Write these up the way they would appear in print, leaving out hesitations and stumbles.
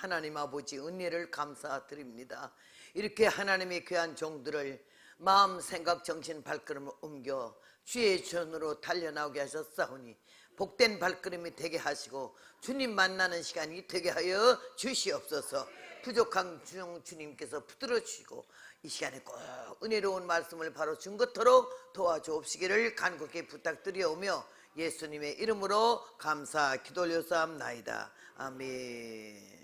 하나님 아버지 은혜를 감사드립니다. 이렇게 하나님의 귀한 종들을 마음, 생각, 정신, 발걸음을 옮겨 주의 전으로 달려나오게 하셨사오니 복된 발걸음이 되게 하시고 주님 만나는 시간이 되게 하여 주시옵소서. 부족한 주님께서 붙들어 주시고 이 시간에 꼭 은혜로운 말씀을 바로 준 것토록 도와주옵시기를 간곡히 부탁드리오며 예수님의 이름으로 감사 기도 올려사옵나이다. 아멘.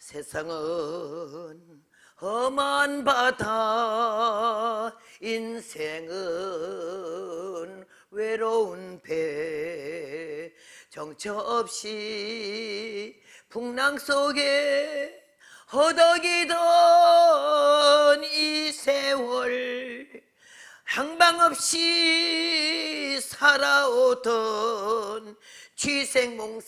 세상은 험한 바다, 인생은 외로운 배, 정처 없이 풍랑 속에 허덕이던 이 세월, 항방 없이 살아오던 취생몽사의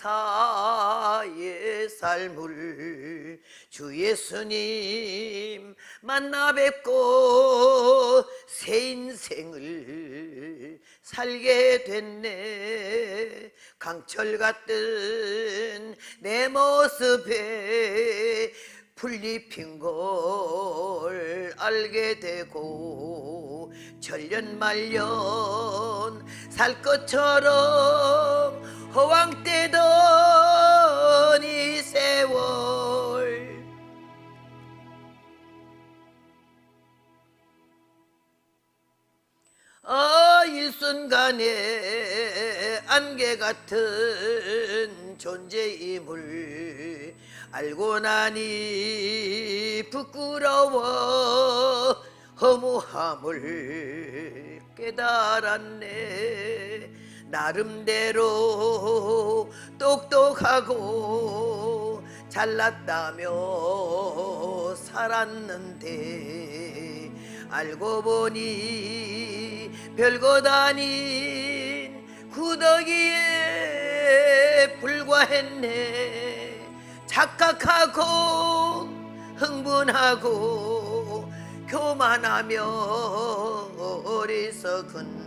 삶을 주 예수님 만나 뵙고 새 인생을 살게 됐네. 강철 같은 내 모습에 풀잎 핀 걸 알게 되고 천년만년 살 것처럼 허황되던 이 세월, 일순간에 안개 같은 존재임을 알고 나니 부끄러워 허무함을 깨달았네. 나름대로 똑똑하고 잘났다며 살았는데 알고 보니 별것 아닌 구더기에 불과했네. 착각하고 흥분하고 교만하며 어리석은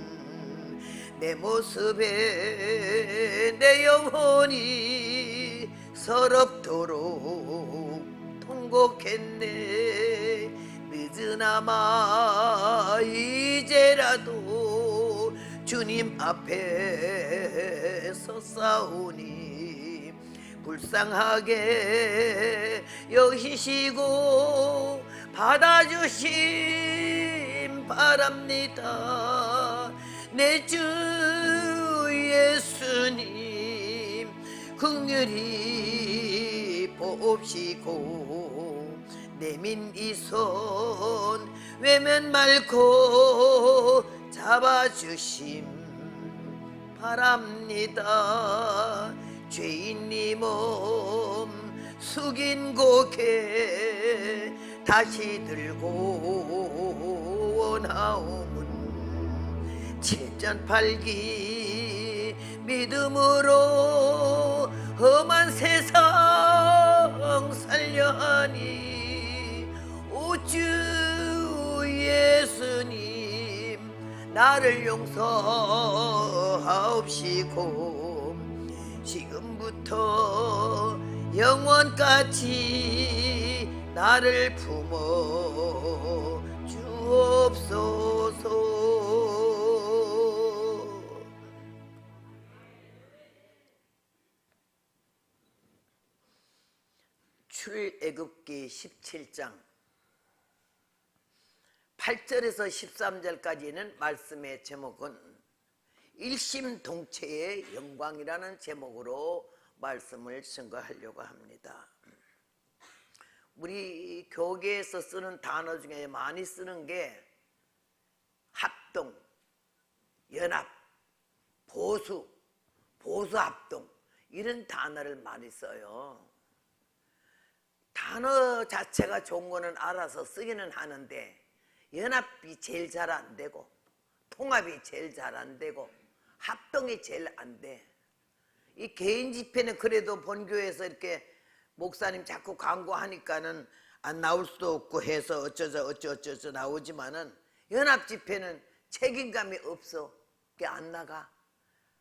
내 모습에 내 영혼이 서럽도록 통곡했네. 늦으나마 이제라도 주님 앞에 섰사오니 불쌍하게 여기시고 받아주심 바랍니다. 내 주 예수님 긍휼히 보옵시고 내민 이 손 외면 말고 잡아주심 바랍니다. 죄인 이 몸 숙인 고개 다시 들고 원하오문 칠전팔기 믿음으로 험한 세상 살려하니 오주 예수님 나를 용서하옵시고 지금부터 영원까지 나를 품어 주옵소서. 출애굽기 17장 8절에서 13절까지는 말씀의 제목은 일심동체의 영광이라는 제목으로 말씀을 증거하려고 합니다. 우리 교계에서 쓰는 단어 중에 많이 쓰는 게 합동, 연합, 보수, 보수합동 이런 단어를 많이 써요. 단어 자체가 좋은 거는 알아서 쓰기는 하는데 연합이 제일 잘 안 되고 통합이 제일 잘 안 되고 합동이 제일 안 돼. 이 개인 집회는 그래도 본교에서 이렇게 목사님 자꾸 광고하니까는 안 나올 수도 없고 해서 어쩌저 나오지만은 연합 집회는 책임감이 없어. 그게 안 나가.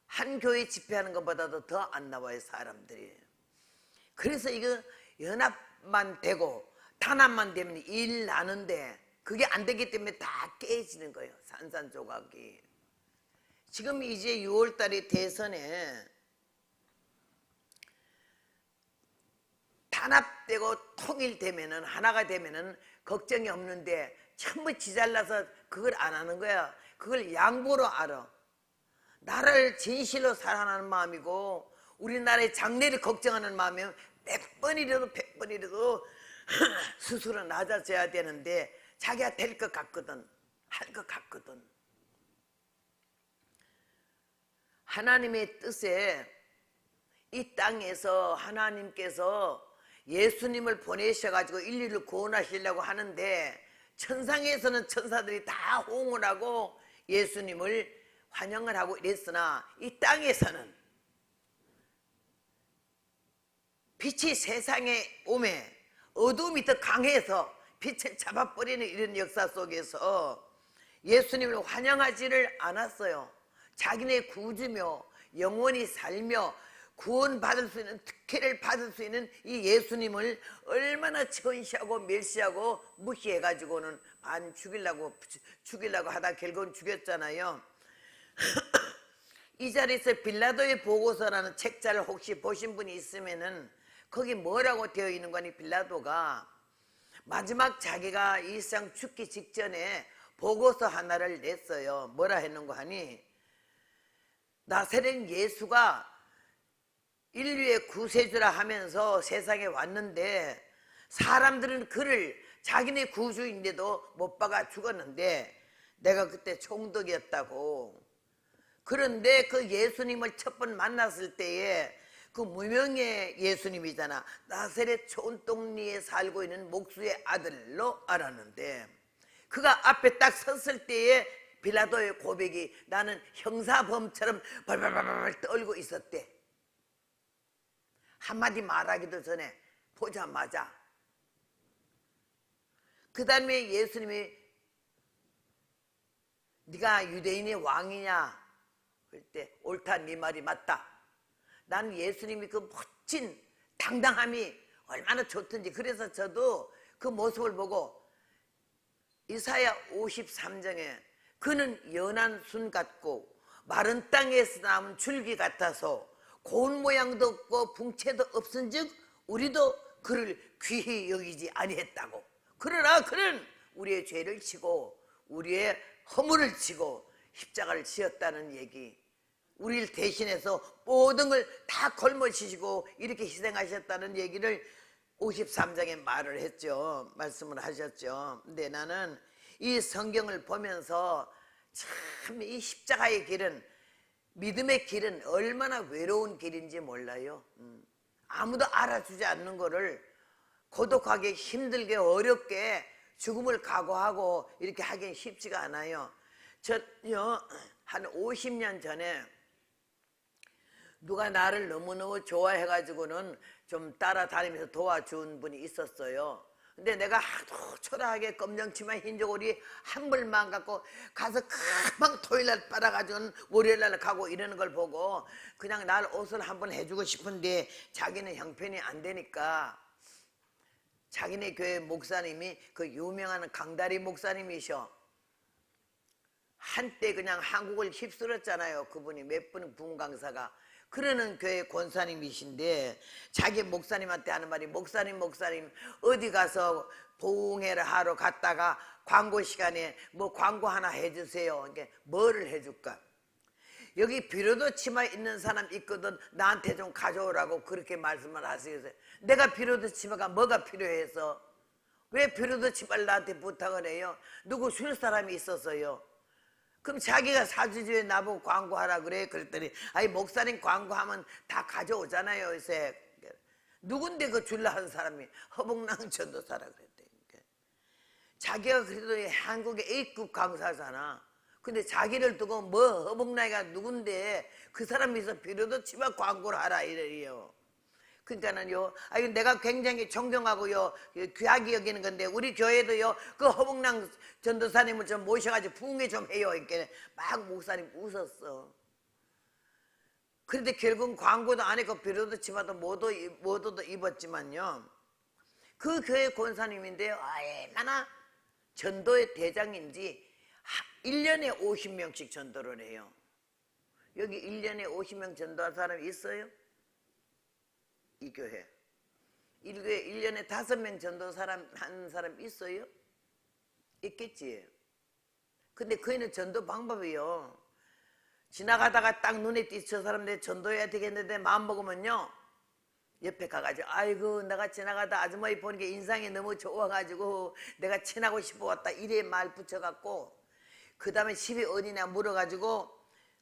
한 교회 집회하는 것보다도 더 안 나와요, 사람들이. 그래서 이거 연합만 되고 단합만 되면 일 나는데 그게 안 되기 때문에 다 깨지는 거예요. 산산조각이. 지금 이제 6월달에 대선에 단합되고 통일되면은 하나가 되면은 걱정이 없는데 전부 지잘나서 그걸 안 하는 거야. 그걸 양보로 알아. 나라를 진실로 사랑하는 마음이고 우리나라의 장래를 걱정하는 마음이면 100번이라도 100번이라도 스스로 낮아져야 되는데 자기가 될 것 같거든. 할 것 같거든. 하나님의 뜻에 이 땅에서 하나님께서 예수님을 보내셔가지고 인류를 구원하시려고 하는데 천상에서는 천사들이 다 호응을 하고 예수님을 환영을 하고 이랬으나 이 땅에서는 빛이 세상에 오매 어둠이 더 강해서 빛을 잡아버리는 이런 역사 속에서 예수님을 환영하지를 않았어요. 자기네 구주며 영원히 살며 구원받을 수 있는 특혜를 받을 수 있는 이 예수님을 얼마나 전시하고 멸시하고 무시해가지고는 반 죽이려고 하다 결국은 죽였잖아요. 이 자리에서 빌라도의 보고서라는 책자를 혹시 보신 분이 있으면은 거기 뭐라고 되어 있는 거니? 빌라도가 마지막 자기가 이 세상 죽기 직전에 보고서 하나를 냈어요. 뭐라 했는고 하니 나사렛 예수가 인류의 구세주라 하면서 세상에 왔는데 사람들은 그를 자기네 구주인데도 못 박아 죽었는데 내가 그때 총독이었다고. 그런데 그 예수님을 첫 번 만났을 때에 그 무명의 예수님이잖아. 나사렛 촌동리에 살고 있는 목수의 아들로 알았는데 그가 앞에 딱 섰을 때에 빌라도의 고백이 나는 형사범처럼 발발발발 떨고 있었대. 한마디 말하기도 전에 보자마자. 그 다음에 예수님이 네가 유대인의 왕이냐? 그럴 때 옳다, 네 말이 맞다. 나는 예수님이 그 멋진 당당함이 얼마나 좋던지. 그래서 저도 그 모습을 보고 이사야 53장에 그는 연한 순 같고 마른 땅에서 남은 줄기 같아서 고운 모양도 없고 붕채도 없은즉 우리도 그를 귀히 여기지 아니했다고. 그러나 그는 우리의 죄를 지고 우리의 허물을 지고 십자가를 지었다는 얘기. 우리를 대신해서 모든 걸 다 걸머지시고 이렇게 희생하셨다는 얘기를 53장에 말을 했죠. 말씀을 하셨죠. 근데 나는 이 성경을 보면서 참 이 십자가의 길은, 믿음의 길은 얼마나 외로운 길인지 몰라요. 아무도 알아주지 않는 거를 고독하게 힘들게 어렵게 죽음을 각오하고 이렇게 하긴 쉽지가 않아요. 저요 한 50년 전에 누가 나를 너무너무 좋아해가지고는 좀 따라다니면서 도와준 분이 있었어요. 근데 내가 하도 초라하게 검정치마 흰저고리 한 벌만 갖고 가서 금방 토요일날 빨아가지고는 월요일날 가고 이러는 걸 보고 그냥 날 옷을 한번 해주고 싶은데 자기는 형편이 안 되니까 자기네 교회 목사님이 그 유명한 강다리 목사님이셔. 한때 그냥 한국을 휩쓸었잖아요. 그분이 몇 분 부흥강사가. 그러는 교회 권사님이신데 자기 목사님한테 하는 말이 목사님 어디 가서 부흥회를 하러 갔다가 광고 시간에 뭐 광고 하나 해주세요. 그러니까 뭐를 해줄까? 여기 비로도 치마 있는 사람 있거든. 나한테 좀 가져오라고 그렇게 말씀을 하시겠어요. 내가 비로도 치마가 뭐가 필요해서 왜 비로도 치마를 나한테 부탁을 해요? 누구 줄 사람이 있었어요. 그럼 자기가 사주지 왜 나보고 광고하라 그래? 그랬더니 아니 목사님 광고하면 다 가져오잖아요 요새. 누군데 그 줄라 한 사람이 허봉랑 전도사라 그랬대. 자기가 그래도 한국의 A급 강사잖아. 근데 자기를 두고 뭐 허봉랑이가 누군데 그 사람이서 비로도 치마 광고를 하라 이래요. 그러니까는요, 내가 굉장히 존경하고요, 귀하게 여기는 건데, 우리 교회도요, 그 허봉랑 전도사님을 좀 모셔가지고 부흥회 좀 해요. 이렇게 막 목사님 웃었어. 그런데 결국은 광고도 안 했고 비료도 치마도 모두 입었지만요. 그 교회 권사님인데요. 얼마나 전도의 대장인지 1년에 50명씩 전도를 해요. 여기 1년에 50명 전도한 사람이 있어요? 이 교회. 이 교회 1년에 5명 전도 하는 사람 있어요? 있겠지. 근데 그애는 전도 방법이요. 지나가다가 딱 눈에 띄 저 사람 내 전도해야 되겠는데 마음 먹으면요. 옆에 가가지고 아이고 내가 지나가다 아주머니 보는 게 인상이 너무 좋아가지고 내가 친하고 싶어 왔다 이래 말 붙여갖고 그 다음에 집이 어디냐 물어가지고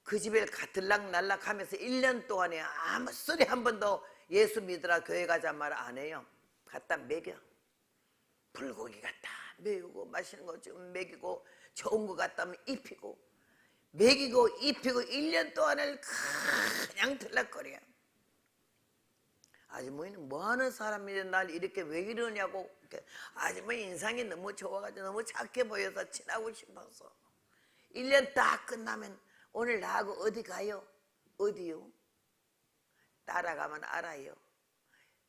그 집에 들락날락 하면서 1년 동안에 아무 소리 한 번도 예수 믿으라 교회 가자 말 안 해요. 갖다 먹여. 불고기 갖다 먹이고 맛있는 거 좀 먹이고 좋은 거 갖다 하면 입히고 먹이고 입히고 1년 동안을 그냥 들락거려. 아주머니는 뭐하는 사람인데 날 이렇게 왜 이러냐고. 아주머니 인상이 너무 좋아가지고 너무 착해 보여서 친하고 싶어서 1년 딱 끝나면 오늘 나하고 어디 가요? 어디요? 따라가면 알아요.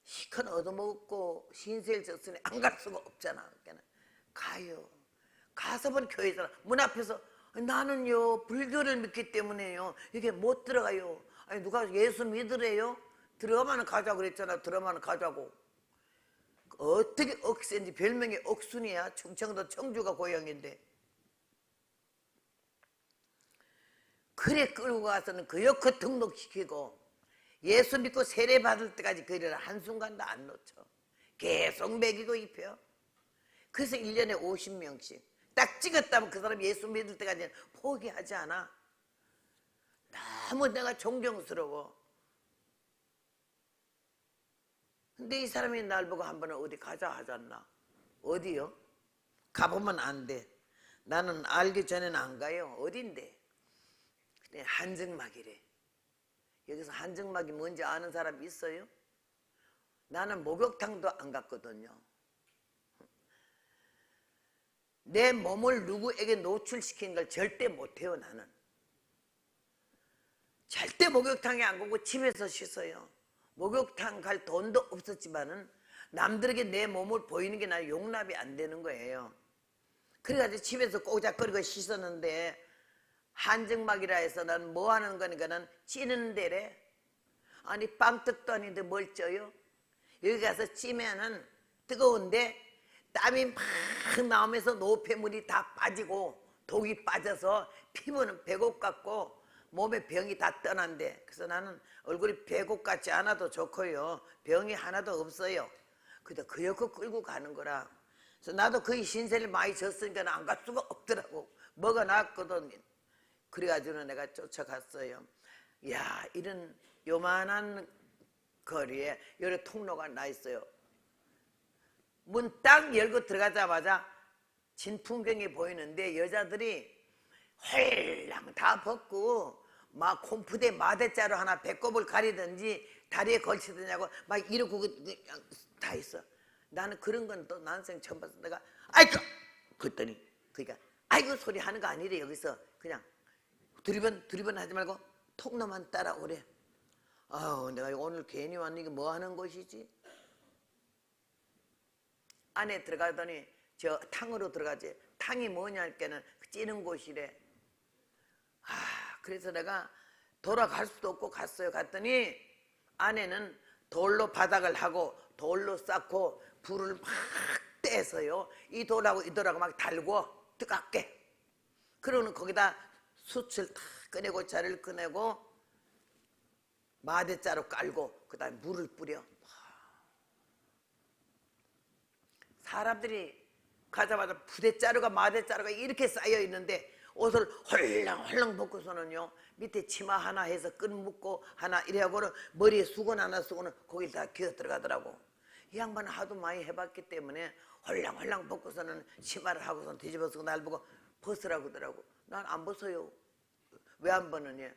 시큰 얻어먹고 신세를 졌으니 안 갈 수가 없잖아. 그러니까 가요. 가서 본 교회 사람 문 앞에서 나는요 불교를 믿기 때문에요 이게 못 들어가요. 아니 누가 예수 믿으래요? 들어가면 가자고 그랬잖아. 들어가면 가자고. 어떻게 억센지 별명이 억순이야. 충청도 청주가 고향인데. 그래 끌고 가서는 그 역할 등록시키고 예수 믿고 세례 받을 때까지 그를 한순간도 안 놓쳐. 계속 먹이고 입혀. 그래서 1년에 50명씩 딱 찍었다면 그 사람 예수 믿을 때까지는 포기하지 않아. 너무 내가 존경스러워. 근데 이 사람이 날 보고 한 번은 어디 가자 하잖아. 어디요? 가보면 안 돼. 나는 알기 전에는 안 가요. 어딘데? 근데 한증막이래. 여기서 한증막이 뭔지 아는 사람 있어요? 나는 목욕탕도 안 갔거든요. 내 몸을 누구에게 노출시키는 걸 절대 못해요. 나는 절대 목욕탕에 안 가고 집에서 씻어요. 목욕탕 갈 돈도 없었지만은 남들에게 내 몸을 보이는 게 나 용납이 안 되는 거예요. 그래가지고 집에서 꼬작거리고 씻었는데 한증막이라 해서 난 뭐 하는 거니까는 찌는 데래. 아니 빵떡도 아닌데 뭘 쪄요? 여기 가서 찌면은 뜨거운데 땀이 막 나오면서 노폐물이 다 빠지고 독이 빠져서 피부는 배곡 같고 몸에 병이 다 떠난대. 그래서 나는 얼굴이 배곡 같지 않아도 좋고요. 병이 하나도 없어요. 근데 그 옆을 끌고 가는 거라. 그래서 나도 거의 신세를 많이 졌으니까 안 갈 수가 없더라고. 먹어놨거든. 그래가지고는 내가 쫓아갔어요. 야, 이런 요만한 거리에 여러 통로가 나 있어요. 문 딱 열고 들어가자마자 진풍경이 보이는데 여자들이 홀랑 다 벗고 막 콤푸대 마대자루 하나 배꼽을 가리든지 다리에 걸치든지 하고 막 이러고 다 있어. 나는 그런 건 또 난생 처음 봤어. 내가 아이고 그랬더니 그러니까 아이고 소리 하는 거 아니래. 여기서 그냥 두리번 하지 말고 통로만 따라오래. 아우 내가 오늘 괜히 왔니? 이게 뭐 하는 곳이지? 안에 들어가더니 저 탕으로 들어가지. 탕이 뭐냐 할 때는 찌는 곳이래. 그래서 내가 돌아갈 수도 없고 갔어요. 갔더니 안에는 돌로 바닥을 하고 돌로 쌓고 불을 막 떼서요. 이 돌하고 이 돌하고 막 달고 뜨겁게. 그러고는 거기다 숯을 다 꺼내고 자를 꺼내고 마대자루 깔고 그 다음에 물을 뿌려. 사람들이 가자마자 부대자루가 마대자루가 이렇게 쌓여 있는데 옷을 헐렁헐렁 벗고서는요 밑에 치마 하나 해서 끈 묶고 하나 이래하고는 머리에 수건 하나 쓰고는 거기 다 기어 들어가더라고. 이 양반은 하도 많이 해봤기 때문에 헐렁헐렁 벗고서는 치마를 하고서 뒤집어쓰고 날 보고 벗으라고 그러더라고. 난 안 벗어요. 왜 안 벗느냐?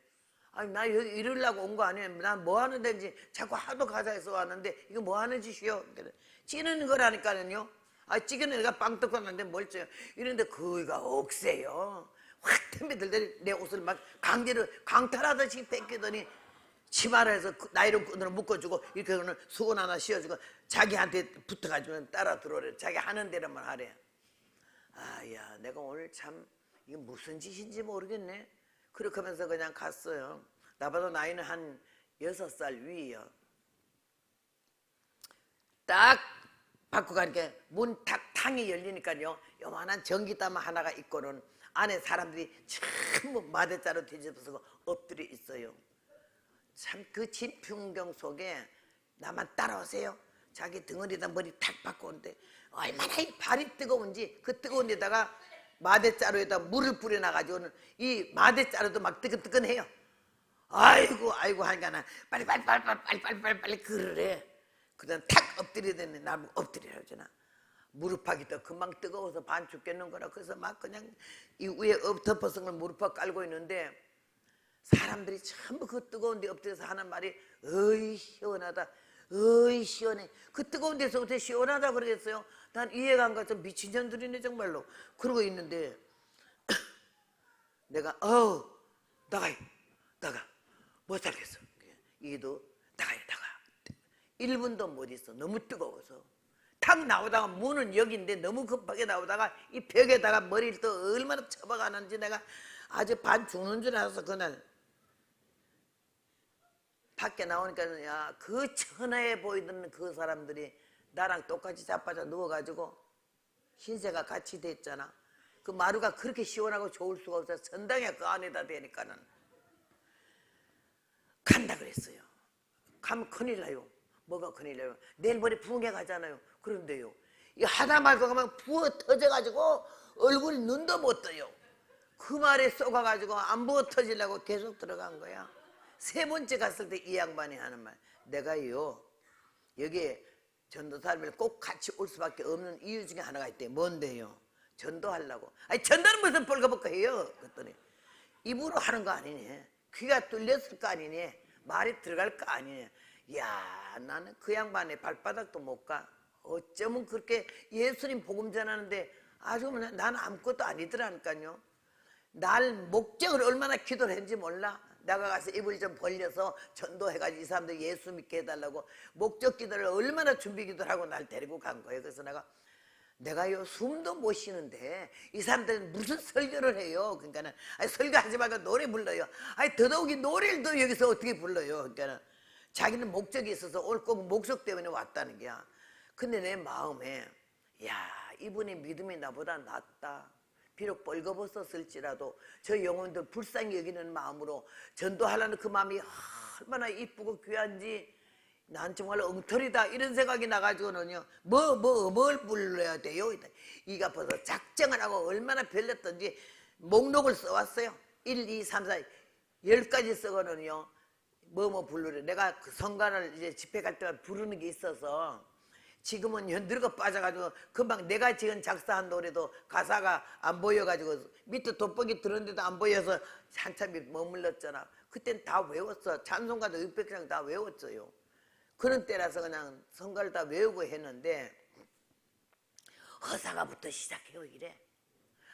아니 나 여기 이러려고 온 거 아니에요. 난 뭐 하는 데인지 자꾸 하도 가자 해서 왔는데 이거 뭐 하는 짓이요? 찌는 거라니까는요. 찌개는 내가 빵 뜯고 왔는데 뭘 쪄요. 이런데 그이가 억세요. 확 템비들더니 내 옷을 막 강제로 강탈하듯이 뺏기더니 치마를 해서 나이론 끈으로 묶어주고 이렇게 그러면 수건 하나 씌워주고 자기한테 붙어가지고 따라 들어오래. 자기 하는 대로만 하래. 아야 내가 오늘 참 이게 무슨 짓인지 모르겠네. 그렇게 하면서 그냥 갔어요. 나보다 나이는 한 6살 위에요. 딱 받고 가니까 문 탁탕이 열리니까요, 요만한 전기담 하나가 있고는 안에 사람들이 전부 마대자루 뒤집어서 엎드려 있어요. 참 그 진풍경 속에 나만 따라오세요. 자기 등어리에다 머리 탁 박고 오는데 얼마나 이 발이 뜨거운지 그 뜨거운 데다가 마대자루에다 물을 뿌려놔가지고는 이 마대자루도 막 뜨끈뜨끈해요. 아이고 하니까 빨리 그러래. 그다음 탁 엎드리더니 나를 엎드리라 그러잖아. 무릎팍이 더 금방 뜨거워서 반 죽겠는 거라. 그래서 막 그냥 이 위에 덮어서 무릎팍 깔고 있는데 사람들이 전부 그 뜨거운 데 엎드려서 하는 말이 어이 시원하다, 어이 시원해. 그 뜨거운 데서 어떻게 시원하다 그러겠어요? 난 이해가 안 가서 미친 년들이네 정말로. 그러고 있는데 내가 나가 못 살겠어. 이도 나가 1분도 못 있어. 너무 뜨거워서 탁 나오다가 문은 여기인데 너무 급하게 나오다가 이 벽에다가 머리를 또 얼마나 쳐박아놨는지 내가 아주 반 죽는 줄 알아서 그날 밖에 나오니까 야, 그 천하에 보이던 그 사람들이 나랑 똑같이 자빠져 누워가지고 흰새가 같이 됐잖아. 그 마루가 그렇게 시원하고 좋을 수가 없어서 전당에 그 안에다 대니까는 간다 그랬어요. 가면 큰일 나요. 뭐가 큰일 나요? 내일 모레 부흥회 가잖아요. 그런데요, 이 하다 말고 가면 부어 터져가지고 얼굴 눈도 못 떠요. 그 말에 쏘가가지고 안 부어 터지려고 계속 들어간 거야. 3번째 갔을 때 이 양반이 하는 말, 내가요 여기에 전도사님을 꼭 같이 올 수밖에 없는 이유 중에 하나가 있대. 뭔데요? 전도하려고. 아니 전도는 무슨 벌거벗고 해요? 그랬더니 입으로 하는 거 아니네. 귀가 뚫렸을 거 아니네. 말이 들어갈 거 아니네. 야, 나는 그 양반의 발바닥도 못 가. 어쩌면 그렇게 예수님 복음 전하는데 아주 나는 아무것도 아니더라니까요. 날 목적을 얼마나 기도를 했는지 몰라. 내가 가서 입을 좀 벌려서 전도해가지고 이 사람들 예수 믿게 해달라고 목적 기도를 얼마나 준비 기도를 하고 날 데리고 간 거예요. 그래서 내가요 숨도 못 쉬는데 이 사람들은 무슨 설교를 해요. 그러니까는 아니, 설교하지 말고 노래 불러요. 아니 더더욱이 노래를 또 여기서 어떻게 불러요. 그러니까는 자기는 목적이 있어서 올 거고 목적 때문에 왔다는 게야. 근데 내 마음에 야, 이분의 믿음이 나보다 낫다. 비록 벌거벗었을지라도 저 영혼들 불쌍히 여기는 마음으로 전도하려는 그 마음이 얼마나 이쁘고 귀한지 난 정말 엉터리다 이런 생각이 나가지고는요, 뭘 불러야 돼요? 이가 아파서 작정을 하고 얼마나 별렸던지 목록을 써왔어요. 1, 2, 3, 4 10가지 써거든요. 뭐 부르래. 내가 그 성간을 이제 집회 갈 때만 부르는 게 있어서 지금은 늙어 빠져가지고 금방 내가 지금 작사한 노래도 가사가 안 보여가지고 밑에 돋보기 들었는데도 안 보여서 한참 머물렀잖아. 그땐 다 외웠어. 찬송가도 600장 다 외웠어요. 그런 때라서 그냥 성가를 다 외우고 했는데 허사가부터 시작해요. 이래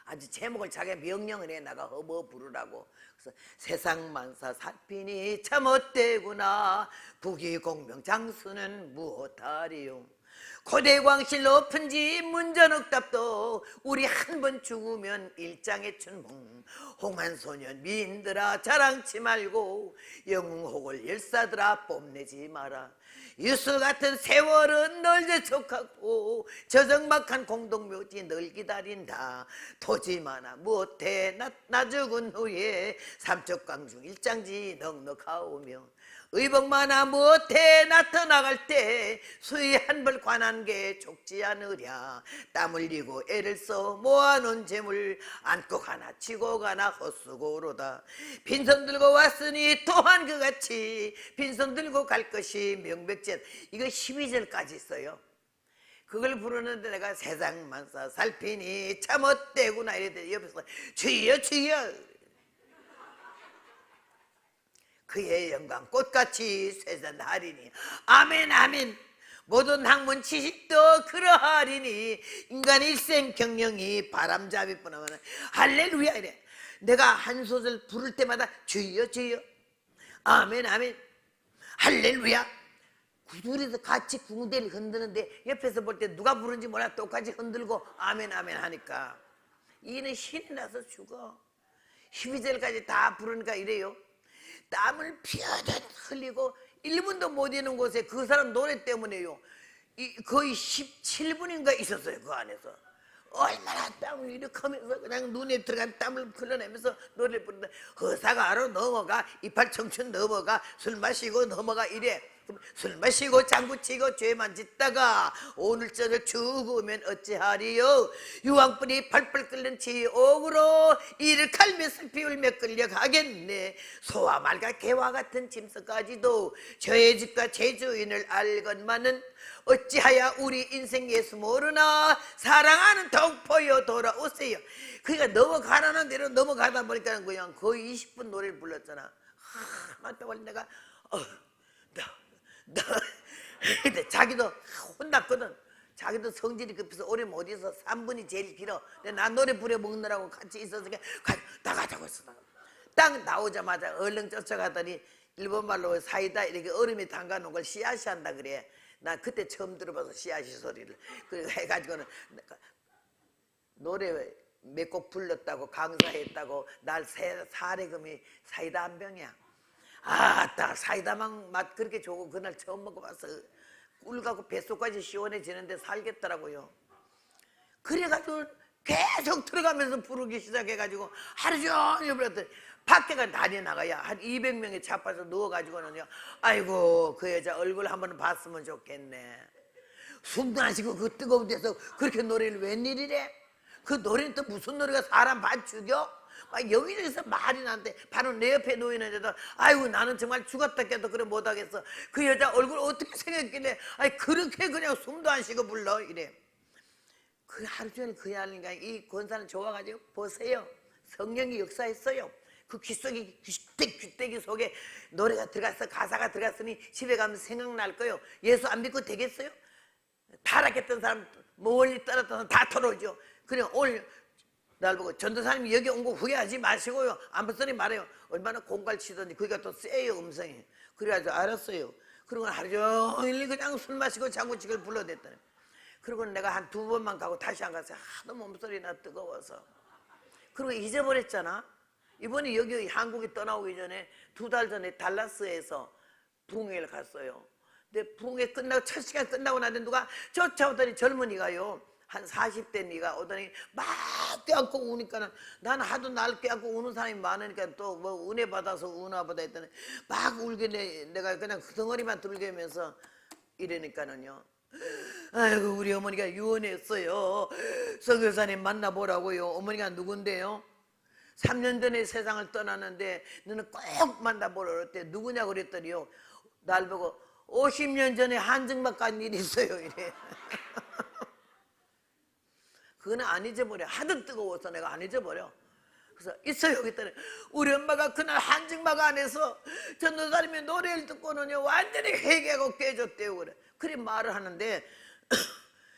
아주 제목을 자기가 명령을 해. 나가 뭐 부르라고. 그래서 세상 만사 살피니 참 헛되구나. 부귀공명 장수는 무엇하리요. 고대광실 높은지 문전옥답도 우리 한 번 죽으면 일장의 춘몽. 홍한소년 미인들아 자랑치 말고 영웅혹을 열사들아 뽐내지 마라. 유수 같은 세월은 널 재촉하고 저정막한 공동묘지 널 기다린다. 토지 많아 무엇해 나 죽은 후에 삼척광중 일장지 넉넉하오며 의복 많아 무엇해 나타나갈 때 수위 한 벌 관한 게 족지 않으랴. 땀 흘리고 애를 써 모아놓은 재물 안고 가나 치고 가나 헛수고로다. 빈손 들고 왔으니 또한 그같이 빈손 들고 갈 것이 명백제. 이거 12절까지 있어요. 그걸 부르는데 내가 세상 만사 살피니 참 헛되구나 이랬더니 옆에서 주여 주여 그의 영광 꽃같이 쇠잔하리니 아멘 아멘. 모든 학문 지식도 그러하리니 인간 일생 경영이 바람잡이뿐 하면 할렐루야 이래. 내가 한 소절 부를 때마다 주여 주여 아멘 아멘. 할렐루야. 둘이서 같이 궁대를 흔드는데 옆에서 볼 때 누가 부른지 몰라 똑같이 흔들고 아멘 아멘 하니까 이는 신이 나서 죽어. 12절까지 다 부르니까 이래요. 땀을 피하듯 흘리고 1분도 못 있는 곳에 그 사람 노래 때문에요. 거의 17분인가 있었어요. 그 안에서. 얼마나 땀을 이렇게 하면서 그냥 눈에 들어간 땀을 흘러내면서 노래를 부른다. 허사가로 넘어가, 이팔 청춘 넘어가, 술 마시고 넘어가 이래. 술 마시고 장구치고 죄만 짓다가 오늘 저녁 죽으면 어찌하리요. 유황불이 팔팔 끓는 지옥으로 이를 갈며 슬피 울며 끌려가겠네. 소와 말과 개와 같은 짐승까지도 저의 집과 제 주인을 알건만은 어찌하여 우리 인생 예수 모르나. 사랑하는 동포여 돌아오세요. 그러니까 넘어가라는 대로 넘어가다 보니까 그냥 거의 20분 노래를 불렀잖아. 맞다 원래 내가 근데 자기도 혼났거든. 자기도 성질이 급해서 오래 못 있어. 3분이 제일 길어. 근데 나 노래 부려 먹느라고 같이 있었으니까 나가자고 했어. 딱 나오자마자 얼른 쫓아가더니 일본말로 사이다 이렇게 얼음에 담가놓은 걸 씨앗이 한다 그래. 나 그때 처음 들어봐서 씨앗이 소리를. 그래 해가지고는 노래 몇 곡 불렀다고 강사했다고 날 사례금이 사이다 한 병이야. 아따 사이다만 맛 그렇게 좋고 그날 처음 먹어봐서 꿀 갖고 뱃속까지 시원해지는데 살겠더라고요. 그래가지고 계속 들어가면서 부르기 시작해가지고 하루 종일 불렀더니 밖에가 난리 나가야 한 200명이 자빠져 누워가지고는요. 아이고 그 여자 얼굴 한번 봤으면 좋겠네. 숨도 안 쉬고 그 뜨거운 데서 그렇게 노래를 웬일이래? 그 노래는 또 무슨 노래가 사람 반 죽여? 막 여기저기서 말이 나는데 바로 내 옆에 놓이는 여자 아이고 나는 정말 죽었다 깨도 그래 못하겠어. 그 여자 얼굴 어떻게 생겼길래 아이 그렇게 그냥 숨도 안 쉬고 불러 이래. 그 하루 종일 그 하니까 이 권사는 좋아가지고 보세요. 성령이 역사했어요. 그 귀속이 귀때기 속에 노래가 들어갔어. 가사가 들어갔으니 집에 가면 생각날 거예요. 예수 안 믿고 되겠어요? 타락했던 사람 멀리 떨었던 사람 다 털어오죠. 그냥 오늘 날 보고 전도사님이 여기 온 거 후회하지 마시고요. 아무 소리 말해요. 얼마나 공갈 치더니 그게 또 세요 음성이. 그래가지고 알았어요. 그리고 하루 종일 그냥 술 마시고 장구치기를 불러댔더니 그리고 내가 한 2번만 가고 다시 안 갔어요. 하도 몸소리나 뜨거워서. 그리고 잊어버렸잖아. 이번에 여기 한국에 떠나오기 전에 2달 전에 달라스에서 부흥회를 갔어요. 근데 부흥회 끝나고 첫 시간 끝나고 나는데 누가 쫓아오더니 젊은이가요. 한 40대 니가 오더니 막 껴안고 우니까는 나는 하도 날 껴안고 우는 사람이 많으니까 또 뭐 은혜 받아서 우나 보다 했더니 막 울게 내가 그냥 그 덩어리만 들게면서 이러니까는요. 아이고 우리 어머니가 유언했어요. 서교사님 만나보라고요. 어머니가 누군데요? 3년 전에 세상을 떠났는데 너는 꼭 만나보라 그랬대. 누구냐고 그랬더니요. 날 보고 50년 전에 한증막 간 일이 있어요 이래. 그거는 안 잊어버려. 하도 뜨거워서 내가 안 잊어버려. 그래서 있어요 그랬더니 우리 엄마가 그날 한증막 안에서 전도사님의 노래를 듣고는요 완전히 회개하고 깨졌대요. 그래 말을 하는데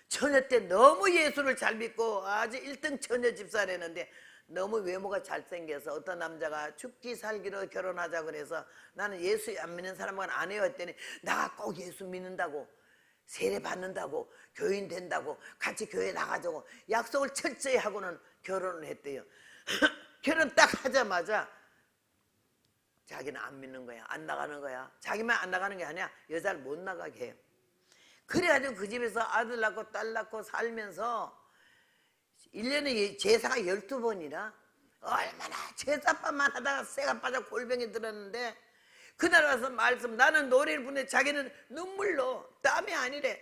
처녀 때 너무 예수를 잘 믿고 아주 1등 처녀 집사라는데 너무 외모가 잘생겨서 어떤 남자가 죽기 살기로 결혼하자 그래서 나는 예수 안 믿는 사람은 안 해요 했더니 나가 꼭 예수 믿는다고 세례 받는다고 교인 된다고 같이 교회 나가자고 약속을 철저히 하고는 결혼을 했대요. 결혼 딱 하자마자 자기는 안 믿는 거야. 안 나가는 거야. 자기만 안 나가는 게 아니야. 여자를 못 나가게 해. 그래가지고 그 집에서 아들 낳고 딸 낳고 살면서 1년에 제사가 12번이라 얼마나 제사밥만 하다가 쇠가 빠져 골병이 들었는데 그날 와서 말씀 나는 노래를 부르는데 자기는 눈물로 땀이 아니래.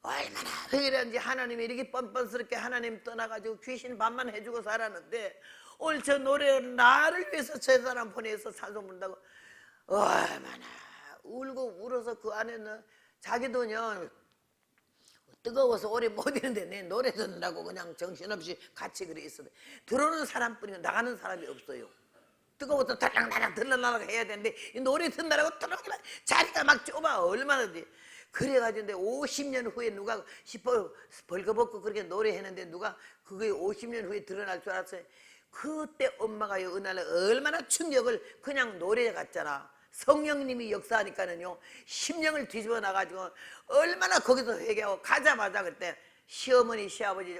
얼마나 회개한지 하나님이 이렇게 뻔뻔스럽게 하나님 떠나가지고 귀신 반만 해주고 살았는데 오늘 저 노래를 나를 위해서 저 사람 보내서 찬송 부른다고 얼마나 울고 울어서 그 안에는 자기도요 뜨거워서 오래 못 있는데 내 노래 듣는다고 그냥 정신없이 같이 그래 있어. 들어오는 사람뿐이고 나가는 사람이 없어요. 뜨거워서 달랑달랑 들러나라고 해야 되는데 이 노래 듣는다고 들어오기만 자리가 막 좁아. 얼마나 돼. 그래가지고 50년 후에 누가 벌거벗고 그렇게 노래했는데 누가 그게 50년 후에 드러날 줄 알았어요. 그때 엄마가 은하를 얼마나 충격을 그냥 노래 같잖아. 성령님이 역사하니까는요, 심령을 뒤집어 놔가지고 얼마나 거기서 회개하고 가자마자 그때 시어머니, 시아버지,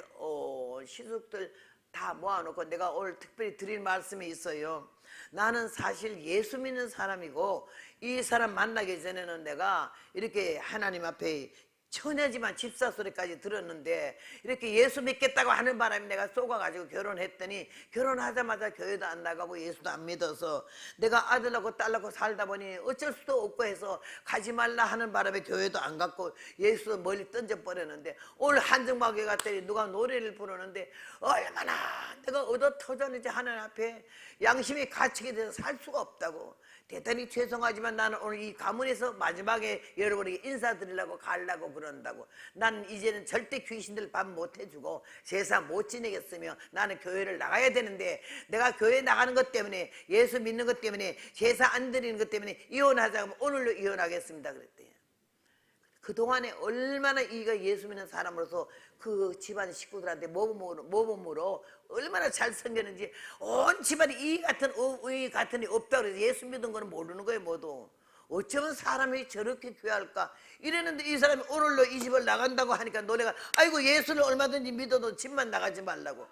시숙들 다 모아놓고 내가 오늘 특별히 드릴 말씀이 있어요. 나는 사실 예수 믿는 사람이고 이 사람 만나기 전에는 내가 이렇게 하나님 앞에 처녀지만 집사 소리까지 들었는데 이렇게 예수 믿겠다고 하는 바람에 내가 속아가지고 결혼했더니 결혼하자마자 교회도 안 나가고 예수도 안 믿어서 내가 아들 낳고 딸 낳고 살다 보니 어쩔 수도 없고 해서 가지 말라 하는 바람에 교회도 안 갔고 예수도 멀리 던져버렸는데 오늘 한정마교회 갔더니 누가 노래를 부르는데 얼마나 내가 얻어 터졌는지 하나님 앞에 양심이 갇히게 돼서 살 수가 없다고. 대단히 죄송하지만 나는 오늘 이 가문에서 마지막에 여러분에게 인사드리려고 가려고 그런다고. 나는 이제는 절대 귀신들 밥 못 해주고 제사 못 지내겠으며 나는 교회를 나가야 되는데 내가 교회 나가는 것 때문에 예수 믿는 것 때문에 제사 안 드리는 것 때문에 이혼하자고 하면 오늘로 이혼하겠습니다 그랬대요. 그동안에 얼마나 이가 예수 믿는 사람으로서 그 집안 식구들한테 모범으로 얼마나 잘 섬겼는지 온 집안이 이 같은 이 없다고 해서 예수 믿은 거는 모르는 거예요 모두. 어쩌면 사람이 저렇게 귀할까 이랬는데 이 사람이 오늘로 이 집을 나간다고 하니까 노래가 아이고 예수를 얼마든지 믿어도 집만 나가지 말라고.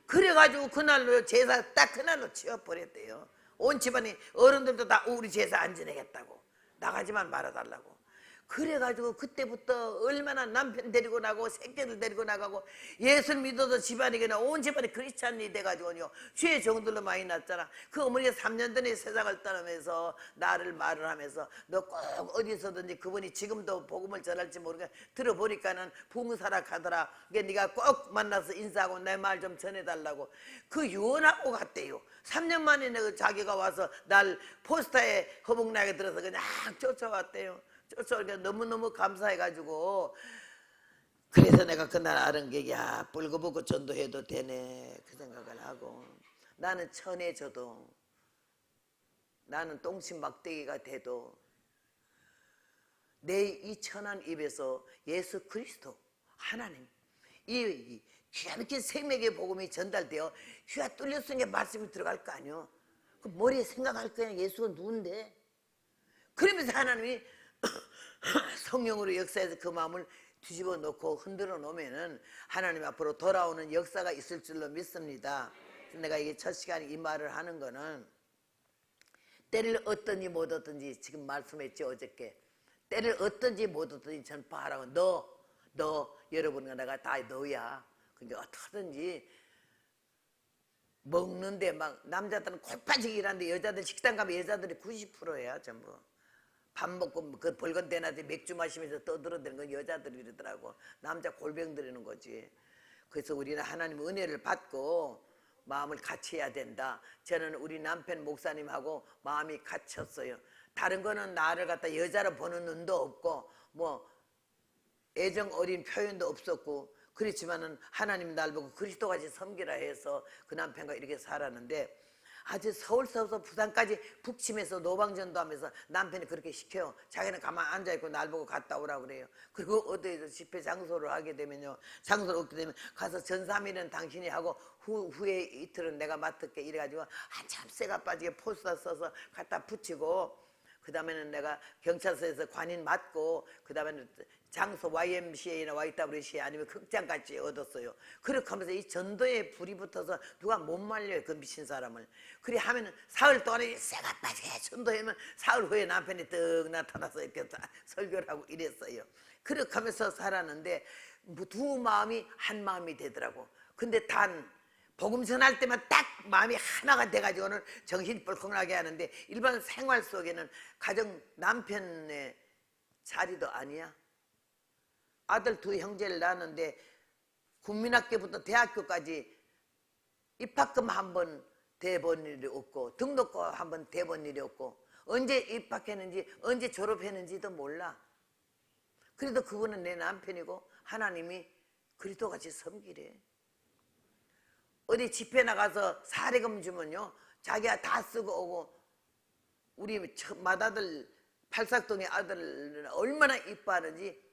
그래가지고 그날로 제사 딱 그날로 치워버렸대요. 온 집안이 어른들도 다 우리 제사 안 지내겠다고 나가지만 말아달라고. 그래가지고 그때부터 얼마나 남편 데리고 나가고 새끼들 데리고 나가고 예수를 믿어도 집안이거나 온 집안이 크리스찬이 돼가지고요 죄의 종들로 많이 났잖아. 그 어머니가 3년 전에 세상을 떠나면서 나를 말을 하면서 너 꼭 어디서든지 그분이 지금도 복음을 전할지 모르겠 들어보니까는 부흥사라 가더라. 그러니까 네가 꼭 만나서 인사하고 내 말 좀 전해달라고. 그 유언하고 갔대요. 3년 만에 내가 자기가 와서 날 포스터에 허벅나게 들어서 그냥 쫓아왔대요. 쫓아오니까 너무너무 감사해가지고 그래서 내가 그날 아는 게 야 뿔거벗고 전도해도 되네 그 생각을 하고 나는 천해져도 나는 똥침 막대기가 돼도 내 이 천한 입에서 예수 그리스도 하나님 이 귀한 게 생명의 복음이 전달되어 귀가 뚫렸으니까 말씀이 들어갈 거 아니요. 그 머리에 생각할 거야 예수가 누군데. 그러면서 하나님이 성령으로 역사해서 그 마음을 뒤집어 놓고 흔들어 놓으면은 하나님 앞으로 돌아오는 역사가 있을 줄로 믿습니다. 내가 이게 첫 시간에 이 말을 하는 거는 때를 얻든지 못 얻든지 지금 말씀했죠 어저께. 때를 얻든지 못 얻든지 전파하라고. 너 여러분과 내가 다 너야. 그러니까 어떻게든지 먹는데 막 남자들은 콜빠지게 일하는데 여자들 식당 가면 여자들이 90%야 전부. 밥 먹고 그 벌건 대낮에 맥주 마시면서 떠들어대는 건 여자들이 이러더라고. 남자 골병 들이는 거지. 그래서 우리는 하나님 은혜를 받고 마음을 같이 해야 된다. 저는 우리 남편 목사님하고 마음이 갇혔어요. 다른 거는 나를 갖다 여자로 보는 눈도 없고 뭐 애정 어린 표현도 없었고 그렇지만은 하나님 날 보고 그리스도같이 섬기라 해서 그 남편과 이렇게 살았는데 아주 서울서부터 부산까지 북침해서 노방전도 하면서 남편이 그렇게 시켜요. 자기는 가만 앉아있고 날 보고 갔다 오라고 그래요. 그리고 어디에서 집회 장소를 하게 되면요. 장소를 얻게 되면 가서 전 3일은 당신이 하고 후에 이틀은 내가 맡을게 이래가지고 한참 쇠가 빠지게 포스터 써서 갖다 붙이고 그 다음에는 내가 경찰서에서 관인 맡고 그 다음에는 장소 YMCA나 YWCA 아니면 극장까지 얻었어요. 그렇게 하면서 이 전도에 불이 붙어서 누가 못 말려요 그 미친 사람을. 그래 하면은 사흘 동안에 쇠가 빠지게 전도하면 사흘 후에 남편이 떡 나타나서 이렇게 설교를 하고 이랬어요. 그렇게 하면서 살았는데 두 마음이 한 마음이 되더라고. 근데 단 복음 전할 때만 딱 마음이 하나가 돼가지고는 정신이 뻘컹하게 하는데 일반 생활 속에는 가정 남편의 자리도 아니야. 아들 두 형제를 낳았는데 국민학교부터 대학교까지 입학금 한 번 대본 일이 없고 등록금 한 번 대본 일이 없고 언제 입학했는지 언제 졸업했는지도 몰라. 그래도 그분은 내 남편이고 하나님이 그리스도같이 섬기래. 어디 집회 나가서 사례금 주면요 자기가 다 쓰고 오고 우리 맏아들 팔삭동의 아들은 얼마나 이뻐하는지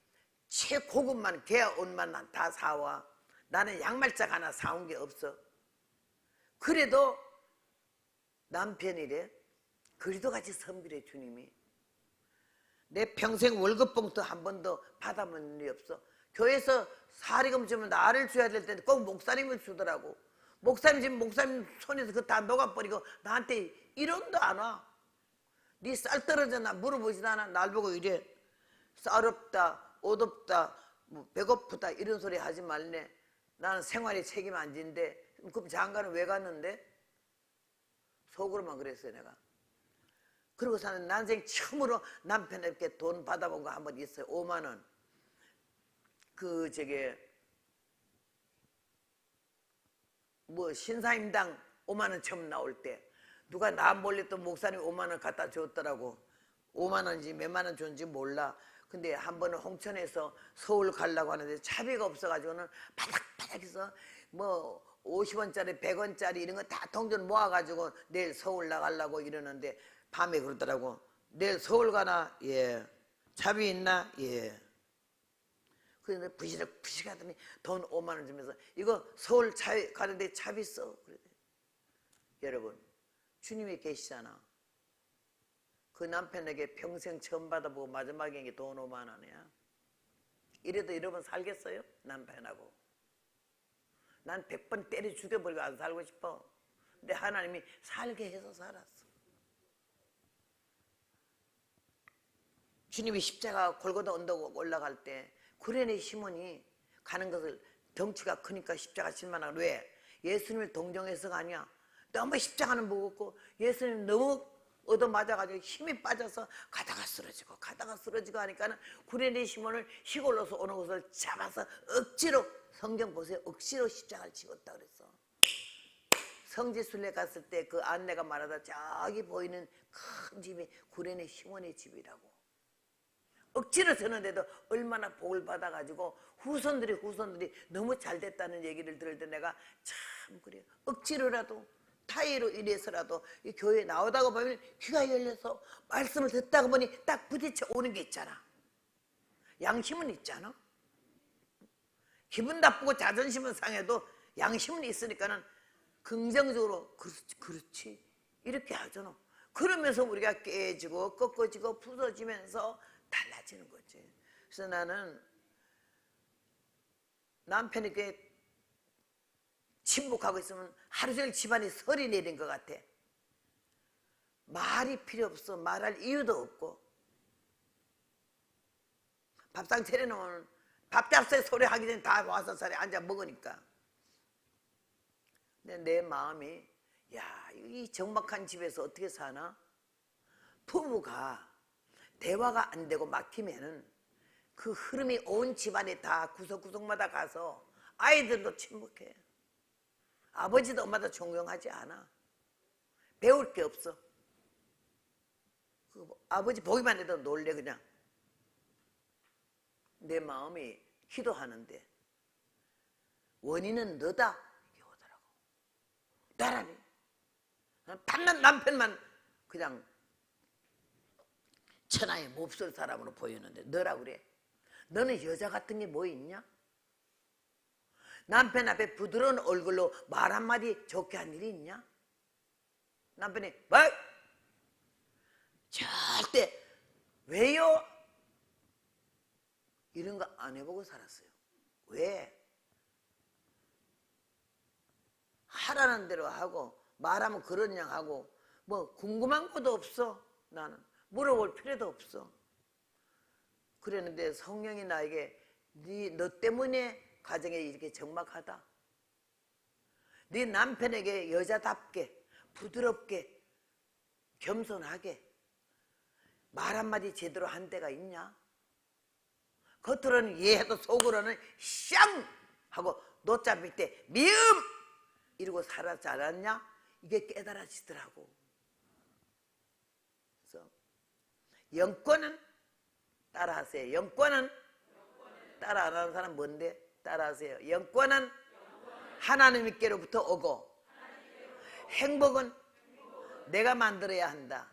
최고급만 개야 옷만 다 사와. 나는 양말짝 하나 사온 게 없어. 그래도 남편이래. 그리도 같이 섬기래 주님이. 내 평생 월급 봉투 한 번도 받아본 일이 없어. 교회에서 사리금 주면 나를 줘야 될 텐데 꼭 목사님을 주더라고. 목사님 지금 목사님 손에서 그 다 녹아버리고 나한테 1원도 안 와. 네 쌀 떨어졌나 물어보지도 않아. 날 보고 이래. 쌀 없다, 옷 없다, 뭐 배고프다 이런 소리 하지 말래. 나는 생활에 책임 안 진대. 그럼 장가는 왜 갔는데? 속으로만 그랬어요 내가. 그러고 사는 난생 처음으로 남편에게 돈 받아본 거 한 번 있어요. 5만 원. 신사임당 5만 원 처음 나올 때 누가 나 몰래 또 목사님 5만 원 갖다 줬더라고. 5만 원인지 몇만 원 줬는지 몰라. 근데 한 번은 홍천에서 서울 가려고 하는데 차비가 없어가지고는 바닥바닥해서 뭐 50원짜리 100원짜리 이런 거 다 통전 모아가지고 내일 서울 나가려고 이러는데 밤에 그러더라고. 내일 서울 가나? 예. 차비 있나? 예. 그래서 부시럭부시럭 하더니 돈 5만 원 주면서 이거 서울 가는데 차비 써. 그래. 여러분 주님이 계시잖아. 그 남편에게 평생 처음 받아보고 마지막에 돈 5만 원이야. 이래도 여러분 살겠어요? 남편하고. 난 100번 때려 죽여버리고 안 살고 싶어. 근데 하나님이 살게 해서 살았어. 주님이 십자가 골고다 언덕 올라갈 때 구레네 시몬이 가는 것을 덩치가 크니까 십자가 실만하고. 왜? 예수님을 동정해서가 아니야. 너무 십자가는 무겁고 예수님 너무 얻어맞아가지고 힘이 빠져서 가다가 쓰러지고 하니까는 구레네 시몬을 시골로서 오는 것을 잡아서 억지로, 성경 보세요, 억지로 십자가를 찍었다 그랬어. 성지순례 갔을 때 그 안내가 말하다 저기 보이는 큰 집이 구레네 시몬의 집이라고. 억지로 서는데도 얼마나 복을 받아가지고 후손들이 너무 잘 됐다는 얘기를 들을 때 내가 참 그래요. 억지로라도 타의로 인해서라도 이 교회에 나오다가 보면 귀가 열려서 말씀을 듣다가 보니 딱 부딪혀 오는 게 있잖아. 양심은 있잖아. 기분 나쁘고 자존심은 상해도 양심은 있으니까는 긍정적으로 그렇지 이렇게 하잖아. 그러면서 우리가 깨지고 꺾어지고 부서지면서 달라지는 거지. 그래서 나는 남편에게 침묵하고 있으면 하루 종일 집안에 설이 내린 것 같아. 말이 필요 없어. 말할 이유도 없고. 밥상 차려놓으면 밥 잡세 소리 하기 전에 다 와서 자리에 앉아 먹으니까. 근데 내 마음이 야, 이 적막한 집에서 어떻게 사나? 부부가 대화가 안 되고 막히면은 그 흐름이 온 집안에 다 구석구석마다 가서 아이들도 침묵해. 아버지도 엄마도 존경하지 않아. 배울 게 없어. 아버지 보기만 해도 놀래 그냥. 내 마음이 기도하는데 원인은 너다 이게 오더라고. 나라니. 밤낮 남편만 그냥 천하의 몹쓸 사람으로 보이는데 너라 그래. 너는 여자 같은 게 뭐 있냐? 남편 앞에 부드러운 얼굴로 말 한마디 좋게 한 일이 있냐? 남편이 뭐? 절대 왜요? 이런 거 안 해보고 살았어요. 왜? 하라는 대로 하고 말하면 그런 양 하고 뭐 궁금한 것도 없어. 나는 물어볼 필요도 없어. 그랬는데 성령이 나에게 너 때문에 가정에 이렇게 적막하다. 네 남편에게 여자답게 부드럽게 겸손하게 말 한마디 제대로 한 데가 있냐? 겉으로는 이해해도 속으로는 쌍 하고 노잡힐 때 미음 이러고 살았지 않았냐? 이게 깨달아지더라고. 그래서 영권은 따라하세요. 영권은 따라 안 하는 사람 뭔데? 따라하세요. 영권은 하나님께로부터 오고 행복은 내가 만들어야 한다.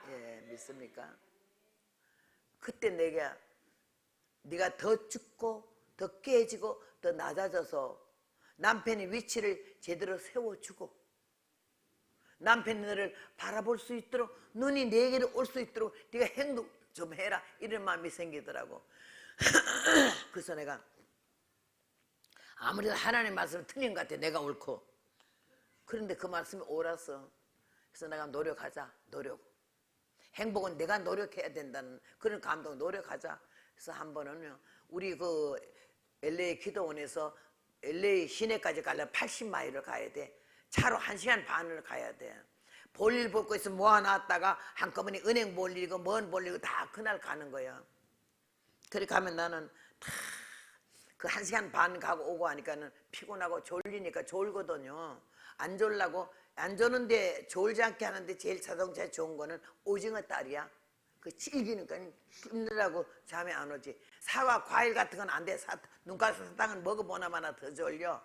예, 믿습니까? 그때 네가 더 죽고 더 깨지고 더 낮아져서 남편의 위치를 제대로 세워주고 남편이 너를 바라볼 수 있도록 눈이 내게로 올 수 있도록 네가 행동 좀 해라 이런 마음이 생기더라고. 그래서 내가 아무래도 하나님 말씀은 틀린 것 같아. 내가 옳고. 그런데 그 말씀이 옳았어. 그래서 내가 노력하자. 노력. 행복은 내가 노력해야 된다는 그런 감동. 노력하자. 그래서 한 번은요 우리 그 LA 기도원에서 LA 시내까지 가려면 80마일을 가야 돼. 차로 1시간 반을 가야 돼. 볼일 볼 거 있으면 모아놨다가 한꺼번에 은행 볼 일이고 뭔 볼 일이고 다 그날 가는 거야. 그렇게 가면 나는 다 그 1시간 반 가고 오고 하니까는 피곤하고 졸리니까 졸거든요. 안 졸라고 안 졸는데 졸지 않게 하는데 제일 자동차에 좋은 거는 오징어 딸이야. 그 질기니까 힘들라고 잠이 안 오지. 사과 과일 같은 건 안 돼. 눈가스 사탕은 먹어보나마나 더 졸려.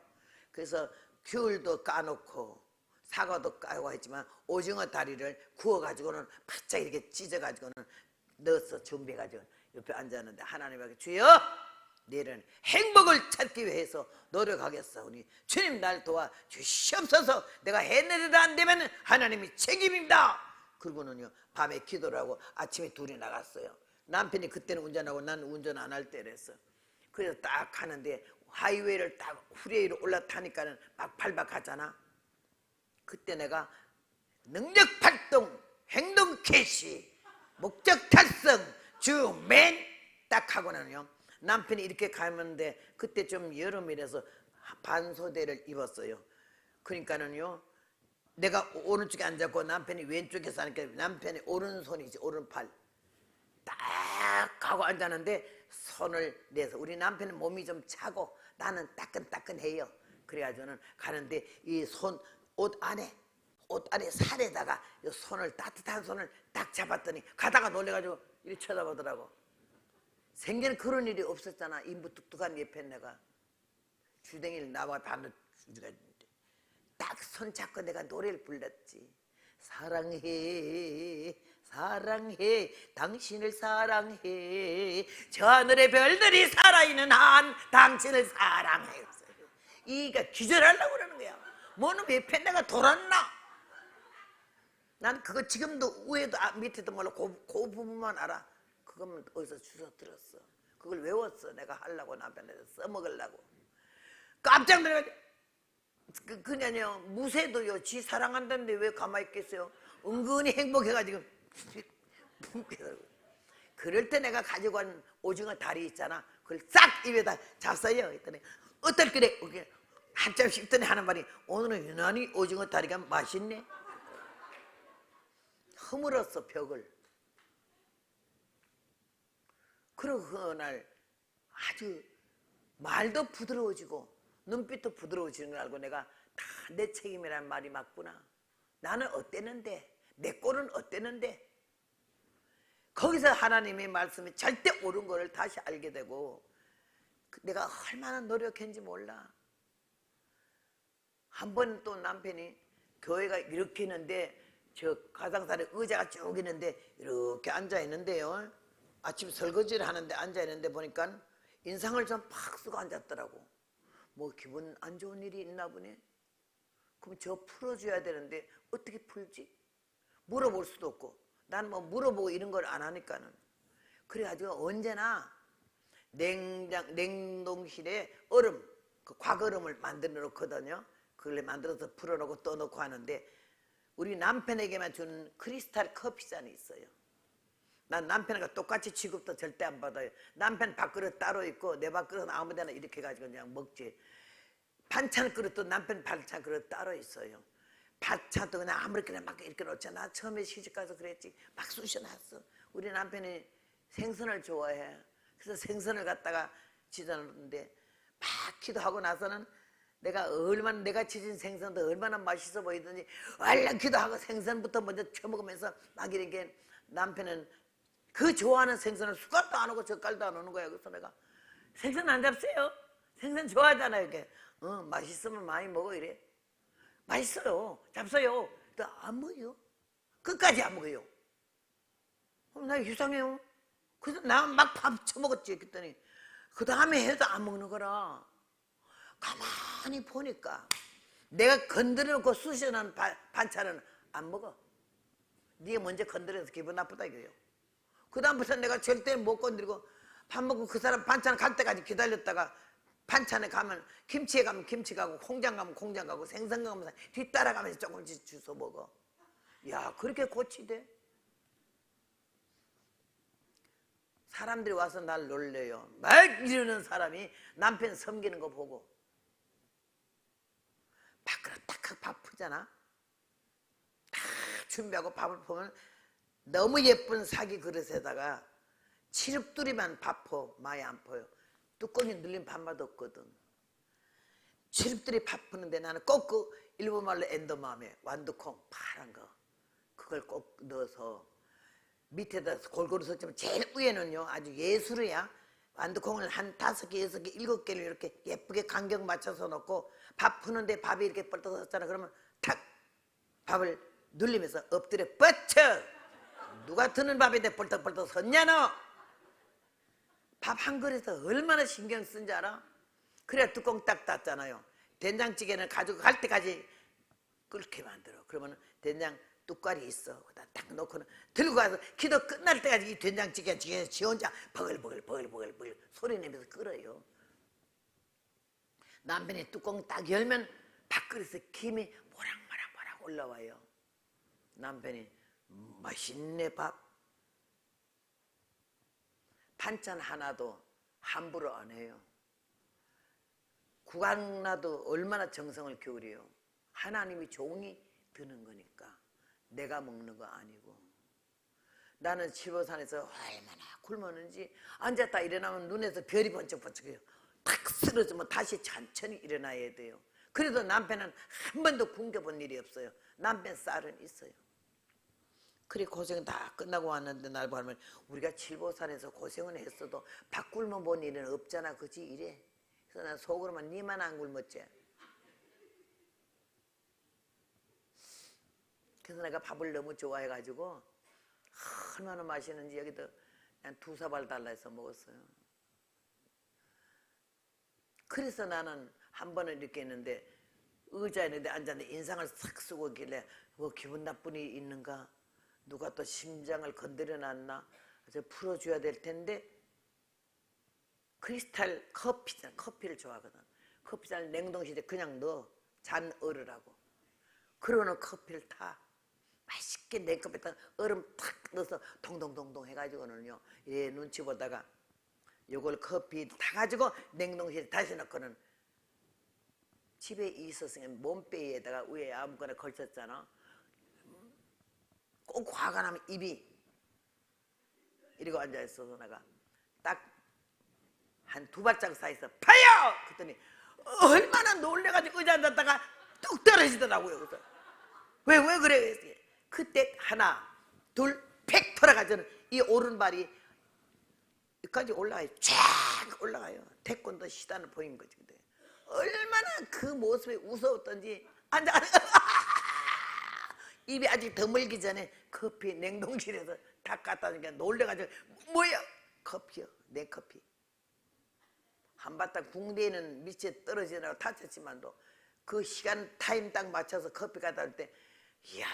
그래서 귤도 까놓고 사과도 까고 했지만 오징어 다리를 구워가지고는 바짝 이렇게 찢어가지고는 넣어서 준비해가지고 옆에 앉았는데 하나님에게 주여 내일은 행복을 찾기 위해서 노력하겠사오니 주님 날 도와 주시옵소서. 내가 해내려도 안 되면 하나님이 책임입니다. 그러고는요 밤에 기도를 하고 아침에 둘이 나갔어요. 남편이 그때는 운전하고 나는 운전 안 할 때랬어. 그래서 딱 가는데 하이웨이를 딱 후레이로 올라타니까는 막 밟아가잖아. 그때 내가 능력 발동, 행동 개시, 목적 달성, 주맨 딱 하고는요 남편이 이렇게 가는데 그때 좀 여름이라서 반소대를 입었어요. 그러니까는요 내가 오른쪽에 앉았고 남편이 왼쪽에서 하니까 남편이 오른손이지 오른팔 딱 하고 앉았는데 손을 내서 우리 남편은 몸이 좀 차고 나는 따끈따끈해요. 그래가지고는 가는데 이 손 옷 안에 살에다가 이 손을 따뜻한 손을 딱 잡았더니 가다가 놀래가지고 이렇게 쳐다보더라고. 생전 그런 일이 없었잖아. 인부 뚝뚝한 옆에 내가 주댕이를 나와 반을 주지가 있는데 딱 손 잡고 내가 노래를 불렀지. 사랑해 사랑해 당신을 사랑해 저 하늘의 별들이 살아있는 한 당신을 사랑해. 이가 기절하려고 그러는 거야. 뭐는 옆에 내가 돌았나. 난 그거 지금도 위에도 밑에도 몰라. 그 부분만 알아. 그거만 어디서 주워 들었어. 그걸 외웠어. 내가 하려고 남편한테 써먹으려고. 깜짝 놀라가지고 그냥요 무쇠도요 지 사랑한다는데 왜 가만히 있겠어요. 은근히 행복해가지고 그럴 때 내가 가지고 간 오징어 다리 있잖아. 그걸 싹 입에다 잡어요. 했더니 어떨 그래 한참 씹더니 하는 말이 오늘은 유난히 오징어 다리가 맛있네. 허물었어 벽을. 그러고 그날 아주 말도 부드러워지고 눈빛도 부드러워지는 걸 알고 내가 다 내 책임이라는 말이 맞구나. 나는 어땠는데 내 꼴은 어땠는데 거기서 하나님의 말씀이 절대 옳은 거를 다시 알게 되고 내가 얼마나 노력했는지 몰라. 한 번 또 남편이 교회가 이렇게 있는데 저 가장살에 의자가 쭉 있는데 이렇게 앉아있는데요 아침 설거지를 하는데 앉아있는데 보니까 인상을 좀 팍 쓰고 앉았더라고. 뭐 기분 안 좋은 일이 있나 보네. 그럼 저 풀어줘야 되는데 어떻게 풀지? 물어볼 수도 없고 난 뭐 물어보고 이런 걸 안 하니까는. 그래가지고 언제나 냉동실에 얼음 그 과거름을 만들어 놓거든요. 그걸 만들어서 풀어놓고 떠놓고 하는데 우리 남편에게만 주는 크리스탈 커피잔이 있어요. 난 남편과 똑같이 취급도 절대 안 받아요. 남편 밥그릇 따로 있고 내 밥그릇은 아무데나 이렇게 해가지고 그냥 먹지. 반찬 그릇도 남편 반찬 그릇 따로 있어요. 반찬도 그냥 아무렇게나 막 이렇게 놓잖아. 처음에 시집가서 그랬지. 막 쑤셔놨어. 우리 남편이 생선을 좋아해. 그래서 생선을 갖다가 지져놓는데 막 기도하고 나서는 내가 얼마나 내가 지진 생선도 얼마나 맛있어 보이더니 얼른 기도하고 생선부터 먼저 쳐먹으면서 막 이렇게 남편은 그 좋아하는 생선을 숟갈도 안 오고 젓갈도 안 오는 거야. 그래서 내가 생선 안 잡세요? 생선 좋아하잖아요. 이렇게 맛있으면 많이 먹어 이래. 맛있어요. 잡숴요. 또 안 먹어요. 끝까지 안 먹어요. 그럼 나 이상해요. 그래서 나 막 밥 처먹었지. 그랬더니 그 다음에 해도 안 먹는 거라. 가만히 보니까 내가 건드려 놓고 쑤셔놓은 반찬은 안 먹어. 네가 먼저 건드려서 기분 나쁘다 이거예요. 그 다음부터 내가 절대 못 건드리고 밥 먹고 그 사람 반찬 갈 때까지 기다렸다가 반찬에 가면 김치에 가면 김치 가고 콩장 가면 콩장 가고 생선 가면 뒤따라가면서 조금씩 주워 먹어. 야, 그렇게 고치대? 사람들이 와서 날 놀래요. 막 이러는 사람이 남편 섬기는 거 보고 밥그릇 딱 밥 푸잖아. 딱 준비하고 밥을 보면 너무 예쁜 사기 그릇에다가 칠육두리만 밥 퍼. 많이 안 퍼요. 뚜껑이 눌린 밥맛 없거든. 칠육두리 밥 푸는데 나는 꼭 그 일본말로 엔도마메 완두콩 파란 거 그걸 꼭 넣어서 밑에다 골고루 섞지만 제일 위에는요 아주 예술이야. 완두콩을 한 5개, 6개, 7개를 이렇게 예쁘게 간격 맞춰서 넣고 밥 푸는데 밥이 이렇게 뻘떡 섰잖아. 그러면 탁 밥을 눌리면서 엎드려 뻗쳐. 누가 드는 밥인데 뻘떡뻘떡 섰냐 너? 밥 한 그릇에 얼마나 신경 쓴지 알아? 그래야 뚜껑 딱 닫잖아요. 된장찌개는 가지고 갈 때까지 끓게 만들어. 그러면 된장 뚜껑이 있어. 거기다 딱 놓고는 들고 가서 기도 끝날 때까지 이 된장찌개 지 혼자 버글버글 소리 내면서 끓어요. 남편이 뚜껑 딱 열면 밥그릇에 김이 모락모락 올라와요. 남편이 맛있네 밥. 반찬 하나도 함부로 안 해요. 구강나도 얼마나 정성을 기울여요. 하나님이 종이 드는 거니까 내가 먹는 거 아니고. 나는 칠보산에서 얼마나 굶었는지 앉았다 일어나면 눈에서 별이 번쩍번쩍해요. 탁 쓰러지면 다시 천천히 일어나야 돼요. 그래도 남편은 한 번도 굶겨본 일이 없어요. 남편 쌀은 있어요. 그래 고생 다 끝나고 왔는데 날 보면 우리가 칠보산에서 고생은 했어도 밥 굶어 본 일은 없잖아. 그치 이래. 그래서 난 속으로만 니만 안 굶었지. 그래서 내가 밥을 너무 좋아해가지고 얼마나 맛있는지 여기도 그냥 2사발 달라 해서 먹었어요. 그래서 나는 한 번은 이렇게 했는데 의자에 있는데 앉았는데 인상을 싹 쓰고 있길래 뭐 기분 나쁜 일이 있는가? 누가 또 심장을 건드려 놨나? 그래서 풀어줘야 될 텐데 크리스탈 커피잖아. 커피를 좋아하거든. 커피잔 냉동실에 그냥 넣어. 잔 얼으라고. 그러는 커피를 타. 맛있게 내 컵에다 얼음 탁 넣어서 동동동동 해가지고는요. 얘 눈치 보다가 요걸 커피 타가지고 냉동실에 다시 넣고는 집에 있었으면 몸빼이에다가 위에 아무거나 걸쳤잖아. 꼭 화가 나면 입이 이러고 앉아있어서 내가 딱 한 2발짝 사이에서 파요! 그랬더니 얼마나 놀래가지고 의자 앉았다가 뚝 떨어지더라고요. 그래서 왜 그래? 그때 하나 둘 팩 돌아가서는 이 오른발이 여기까지 올라가요. 쫙 올라가요. 태권도 시단을 보인 거지. 근데 얼마나 그 모습이 무서웠던지 앉아 입이 아직 더 멀기 전에 커피 냉동실에서 다 갖다 주니까 놀래가지고 뭐야? 커피요. 내 커피. 한바탕 궁대에는 밑에 떨어지느라고 다쳤지만도 그 시간 타임 딱 맞춰서 커피 갖다 줄 때 이야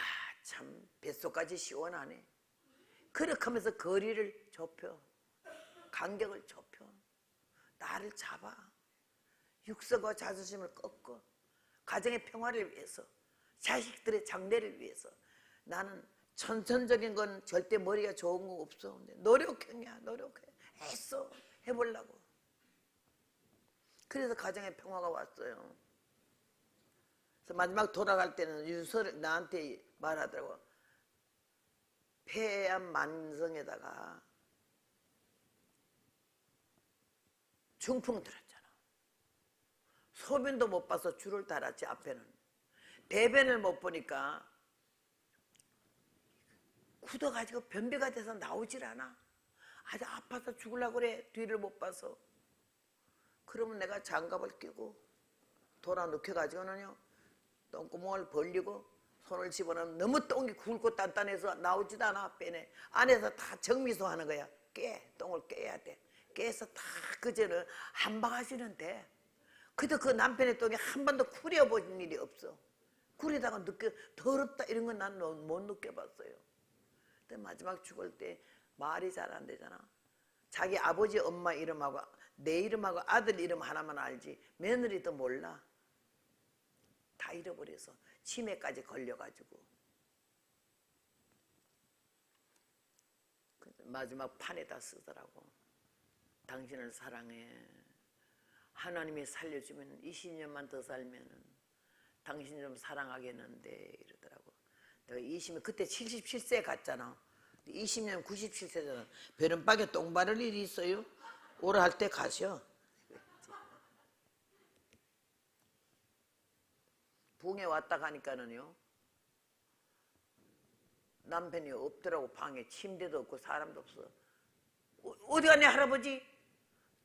참 뱃속까지 시원하네. 그렇게 하면서 거리를 좁혀. 간격을 좁혀. 나를 잡아. 육성과 자존심을 꺾어. 가정의 평화를 위해서 자식들의 장래를 위해서 나는 천선적인 건 절대 머리가 좋은 거 없어. 노력했냐 노력해. 했어. 해보려고. 그래서 가정의 평화가 왔어요. 그래서 마지막 돌아갈 때는 유서를 나한테 말하더라고. 폐암 만성에다가 중풍 들었잖아. 소변도 못 봐서 줄을 달았지. 앞에는 대변을 못 보니까 굳어가지고 변비가 돼서 나오질 않아. 아주 아파서 죽으려고 그래. 뒤를 못 봐서. 그러면 내가 장갑을 끼고 돌아 눕혀가지고는요 똥구멍을 벌리고 손을 집어넣으면 너무 똥이 굵고 단단해서 나오지도 않아. 빼내. 안에서 다 정미소 하는 거야. 똥을 깨야 돼. 깨서 다 그제는 한 바가지는 돼. 그래도 그 남편의 똥이 한 번도 후려본 일이 없어. 굴에다가 더럽다 이런 건 난 못 느껴봤어요. 근데 마지막 죽을 때 말이 잘 안 되잖아. 자기 아버지 엄마 이름하고 내 이름하고 아들 이름 하나만 알지 며느리도 몰라. 다 잃어버려서 치매까지 걸려가지고 마지막 판에다 쓰더라고. 당신을 사랑해. 하나님이 살려주면 20년만 더 살면은 당신 좀 사랑하겠는데 이러더라고. 내가 20년 그때 77세 갔잖아. 20년 97세잖아. 베른박에 똥 바를 일이 있어요? 오라 할 때 가셔. 붕에 왔다 가니까는요 남편이 없더라고. 방에 침대도 없고 사람도 없어. 어디 갔냐 할아버지?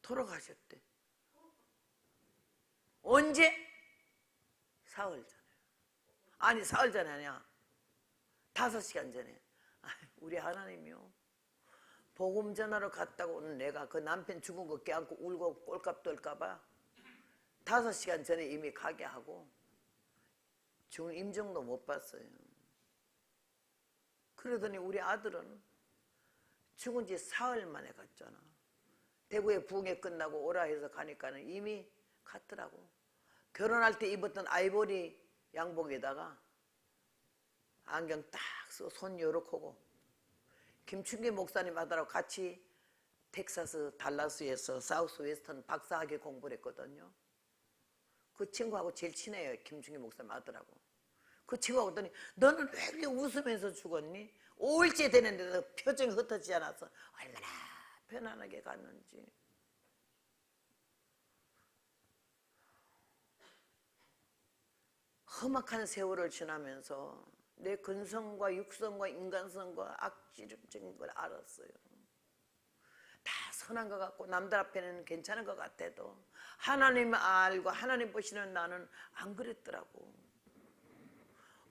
돌아가셨대. 언제? 사흘 전에. 아니 사흘 전에 아니야. 5시간 전에. 우리 하나님이요 복음 전하러 갔다고 오는 내가 그 남편 죽은 거 껴안고 울고 꼴값 떨까봐 5시간 전에 이미 가게 하고 죽은 임종도 못 봤어요. 그러더니 우리 아들은 죽은 지 사흘 만에 갔잖아. 대구에 부흥회 끝나고 오라 해서 가니까는 이미 갔더라고. 결혼할 때 입었던 아이보리 양복에다가 안경 딱 쓰고 손 요렇게 하고 김충기 목사님 아들하고 같이 텍사스 달라스에서 사우스 웨스턴 박사학위 공부를 했거든요. 그 친구하고 제일 친해요. 김충기 목사님 아들하고. 그 친구하고 했더니 너는 왜 이렇게 웃으면서 죽었니? 5일째 되는데도 표정이 흩어지지 않아서 얼마나 편안하게 갔는지. 험악한 세월을 지나면서 내 근성과 육성과 인간성과 악질적인 걸 알았어요. 다 선한 것 같고 남들 앞에는 괜찮은 것 같아도 하나님 알고 하나님 보시는 나는 안 그랬더라고.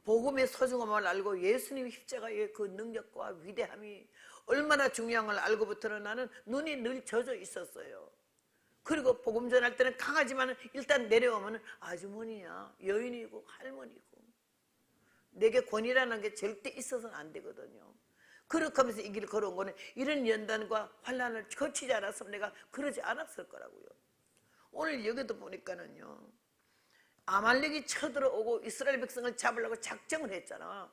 복음의 소중함을 알고 예수님 십자가의 그 능력과 위대함이 얼마나 중요한 걸 알고부터는 나는 눈이 늘 젖어 있었어요. 그리고 복음 전할 때는 강하지만 일단 내려오면 아주머니야, 여인이고 할머니고 내게 권위라는 게 절대 있어서는 안 되거든요. 그렇게 하면서 이 길을 걸어온 거는 이런 연단과 환난을 거치지 않았으면 내가 그러지 않았을 거라고요. 오늘 여기도 보니까는요 아말렉이 쳐들어오고 이스라엘 백성을 잡으려고 작정을 했잖아.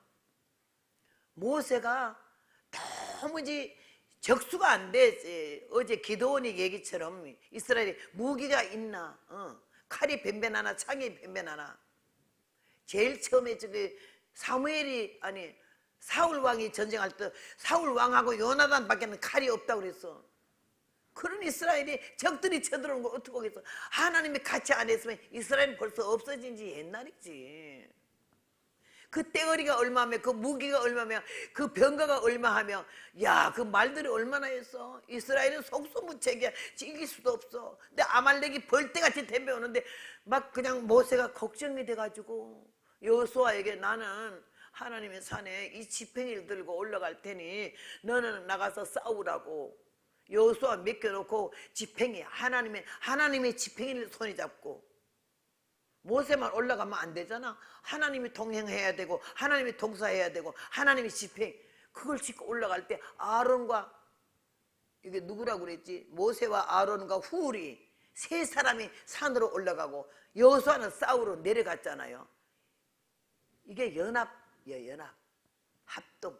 모세가 도무지 적수가 안 되지. 어제 기드온이 얘기처럼 이스라엘이 무기가 있나, 칼이 변변하나 창이 변변하나. 제일 처음에 저기 사무엘이 아니 사울 왕이 전쟁할 때 사울 왕하고 요나단밖에는 칼이 없다고 그랬어. 그런 이스라엘이 적들이 쳐들어오는 걸 어떻게 하겠어. 하나님이 같이 안 했으면 이스라엘은 벌써 없어진 지 옛날이지. 그 떼거리가 얼마며 그 무기가 얼마며 그 병거가 얼마하며 야 그 말들이 얼마나 했어. 이스라엘은 속수무책이야. 이길 수도 없어. 근데 아말렉이 벌떼같이 덤벼오는데 막 그냥 모세가 걱정이 돼가지고 여호수아에게 나는 하나님의 산에 이 지팡이를 들고 올라갈 테니 너는 나가서 싸우라고 여호수아 맡겨놓고 지팡이 하나님의 지팡이를 손에 잡고 모세만 올라가면 안 되잖아. 하나님이 동행해야 되고 하나님이 동사해야 되고 하나님이 지팡이 그걸 짚고 올라갈 때 아론과 이게 누구라고 그랬지? 모세와 아론과 후울이 세 사람이 산으로 올라가고 여호수아는 싸우러 내려갔잖아요. 이게 연합이에요. 연합, 합동,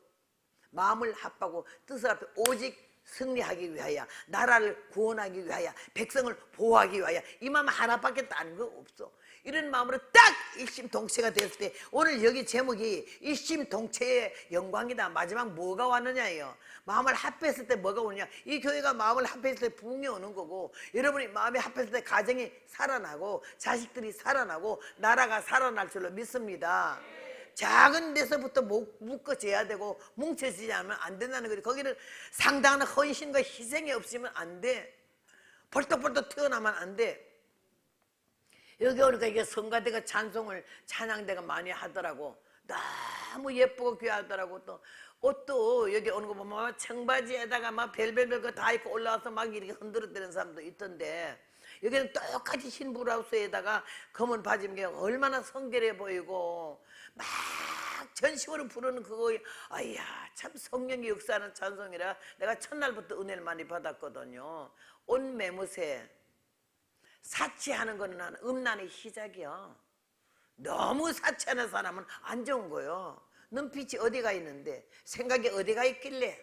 마음을 합하고 뜻을 합해 오직 승리하기 위하여 나라를 구원하기 위하여 백성을 보호하기 위하여 이 마음 하나밖에 다른 거 없어. 이런 마음으로 딱 일심동체가 됐을 때 오늘 여기 제목이 일심동체의 영광이다. 마지막 뭐가 왔느냐예요. 마음을 합했을 때 뭐가 오느냐. 이 교회가 마음을 합했을 때 부흥이 오는 거고 여러분이 마음이 합했을 때 가정이 살아나고 자식들이 살아나고 나라가 살아날 줄로 믿습니다. 작은 데서부터 묶어져야 되고 뭉쳐지지 않으면 안 된다는 거지. 거기는 상당한 헌신과 희생이 없으면 안 돼. 벌떡벌떡 튀어나오면 안 돼. 여기 오니까 이게 성가대가 찬양대가 많이 하더라고. 너무 예쁘고 귀하더라고. 또 옷도 여기 오는 거 보면 청바지에다가 막 별별별 거 다 입고 올라와서 막 이렇게 흔들어대는 사람도 있던데 여기는 똑같이 흰 브라우스에다가 검은 바지 입은 게 얼마나 성결해 보이고 막 전심으로 부르는 그거, 아이야 참 성령의 역사하는 찬송이라 내가 첫날부터 은혜를 많이 받았거든요. 온 매무새 사치하는 거는 음란의 시작이야. 너무 사치하는 사람은 안 좋은 거요. 눈빛이 어디가 있는데, 생각이 어디가 있길래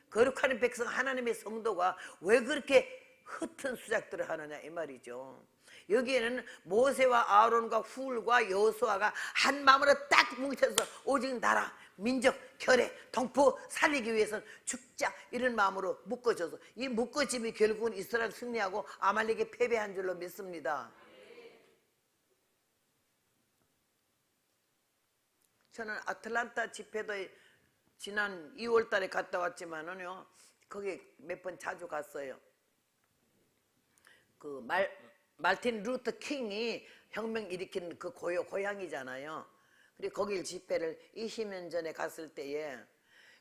거룩한 백성 하나님의 성도가 왜 그렇게 흩은 수작들을 하느냐 이 말이죠. 여기에는 모세와 아론과 훌과 여호수아가 한 마음으로 딱 뭉쳐서 오직 나라, 민족, 결의, 동포 살리기 위해서 죽자 이런 마음으로 묶어져서 이 묶어짐이 결국은 이스라엘 승리하고 아말렉에 패배한 줄로 믿습니다. 저는 아틀란타 집회도 지난 2월 달에 갔다 왔지만은요, 거기 몇 번 자주 갔어요. 그 말틴 루터 킹이 혁명 일으킨 그 고향이잖아요. 그리고 거길 집회를 20년 전에 갔을 때에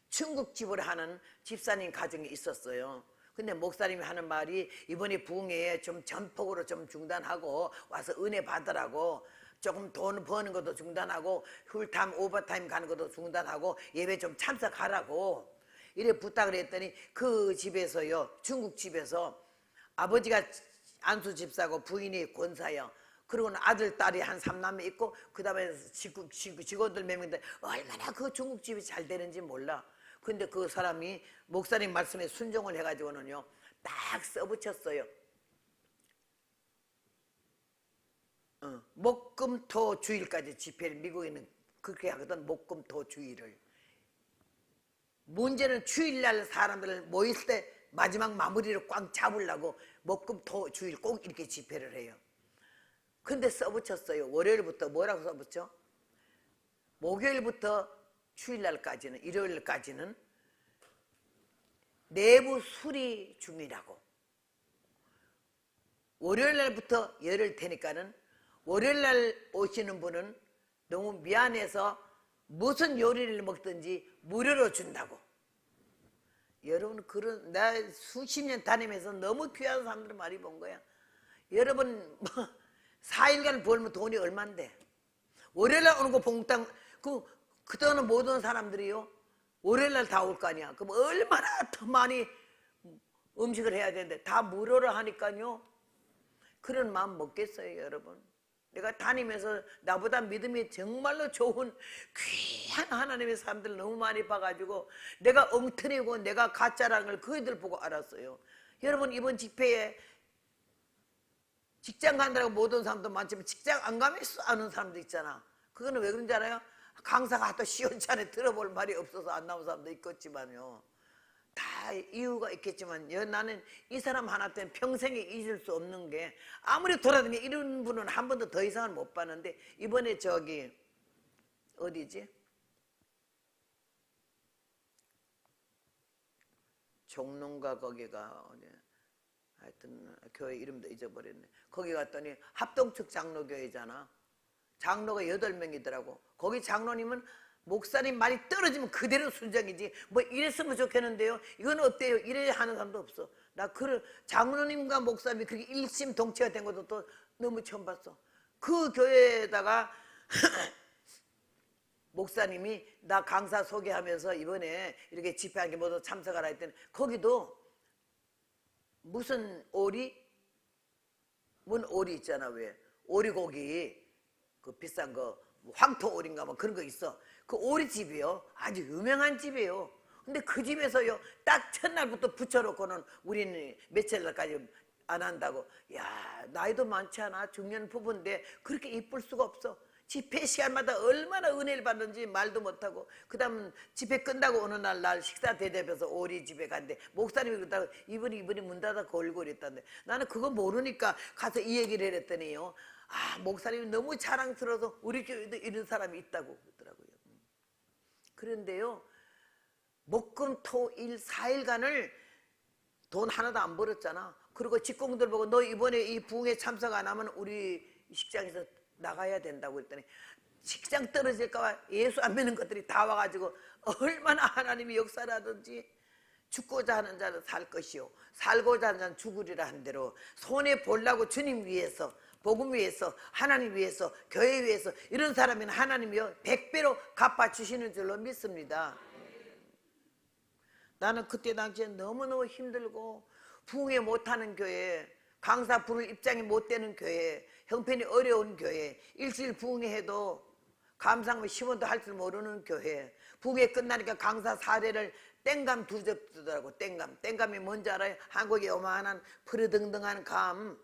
중국집을 하는 집사님 가정이 있었어요. 근데 목사님이 하는 말이 이번에 부흥회에 좀 전폭으로 좀 중단하고 와서 은혜 받으라고, 조금 돈 버는 것도 중단하고 풀타임 오버타임 가는 것도 중단하고 예배 좀 참석하라고 이래 부탁을 했더니 그 집에서요, 중국 집에서 아버지가 안수 집사고 부인이 권사요. 그리고는 아들 딸이 한 3남매 있고 그 다음에 직원들 몇 명인데 얼마나 그 중국집이 잘 되는지 몰라. 근데 그 사람이 목사님 말씀에 순종을 해가지고는요 딱 써붙였어요. 목금토 주일까지 집회를, 미국에는 그렇게 하거든. 목금토 주일을. 문제는 주일날 사람들 모일 때 마지막 마무리를 꽉 잡으려고 목금토 주일 꼭 이렇게 집회를 해요. 근데 써붙였어요. 월요일부터 뭐라고 써붙여? 목요일부터 주일날까지는, 일요일까지는 내부 수리 중이라고. 월요일날부터 열흘 테니까는 월요일날 오시는 분은 너무 미안해서 무슨 요리를 먹든지 무료로 준다고. 여러분, 그런, 나 수십 년 다니면서 너무 귀한 사람들 많이 본 거야. 여러분, 4일간 벌면 돈이 얼만데. 월요일날 오는 거 봉땅, 그동안은 모든 사람들이요, 월요일날 다 올 거 아니야. 그럼 얼마나 더 많이 음식을 해야 되는데, 다 무료로 하니까요. 그런 마음 먹겠어요, 여러분? 내가 다니면서 나보다 믿음이 정말로 좋은 귀한 하나님의 사람들 너무 많이 봐가지고 내가 엉터리고 내가 가짜라는 걸 그이들 보고 알았어요. 여러분, 이번 집회에 직장 간다고 못 온 사람도 많지만 직장 안 가면 아는 사람도 있잖아. 그거는 왜 그런지 알아요? 강사가 또 시원찮게 들어볼 말이 없어서 안 나온 사람도 있겠지만요. 다 이유가 있겠지만 나는 이 사람 하나 때문에 평생에 잊을 수 없는 게, 아무리 돌아다니 이런 분은 한 번도 더 이상은 못 봤는데, 이번에 저기 어디지? 종론가 거기가 어디, 하여튼 교회 이름도 잊어버렸네. 거기 갔더니 합동측 장로교회잖아. 장로가 8명이더라고. 거기 장로님은 목사님 말이 떨어지면 그대로 순정이지 뭐 이랬으면 좋겠는데요, 이건 어때요? 이래야 하는 사람도 없어. 나 그 장로님과 목사님이 그렇게 일심동체가 된 것도 또 너무 처음 봤어. 그 교회에다가 목사님이 나 강사 소개하면서 이번에 이렇게 집회한 게 모두 참석하라 했더니 거기도 무슨 오리? 뭔 오리 있잖아. 왜 오리고기 그 비싼 거 황토오리인가 뭐 그런 거 있어. 그 오리집이요, 아주 유명한 집이에요. 근데 그 집에서요 딱 첫날부터 붙여놓고는 우리는 며칠 날까지 안 한다고. 야, 나이도 많지 않아, 중년 부부인데 그렇게 이쁠 수가 없어. 집회 시간마다 얼마나 은혜를 받는지 말도 못하고. 그 다음 집회 끝나고 어느 날 식사 대접해서 오리 집에 갔는데 목사님이 그러다가 이분이 문 닫아 걸고 그랬다는데, 나는 그거 모르니까 가서 이 얘기를 했더니요, 아, 목사님이 너무 자랑스러워서 우리 교회도 이런 사람이 있다고 그러더라고요. 그런데요, 목금토일 4일간을 돈 하나도 안 벌었잖아. 그리고 직공들 보고 너 이번에 이 부흥에 참석 안 하면 우리 식장에서 나가야 된다고 했더니 식장 떨어질까 봐 예수 안 믿는 것들이 다 와가지고 얼마나 하나님이 역사를 하든지 죽고자 하는 자는 살 것이요 살고자 하는 자는 죽으리라 한 대로 손해 보려고 주님 위해서 복음 위해서 하나님 위해서 교회 위해서 이런 사람은 하나님이요 100배로 갚아주시는 줄로 믿습니다. 나는 그때 당시에 너무너무 힘들고 부흥회 못하는 교회, 강사 부를 입장이 못 되는 교회, 형편이 어려운 교회, 일주일 부흥회 해도 감상문 10원도 할 줄 모르는 교회, 부흥회 끝나니까 강사 사례를 땡감 2접 주더라고. 땡감이 뭔지 알아요? 한국에 요만한 푸르등등한 감,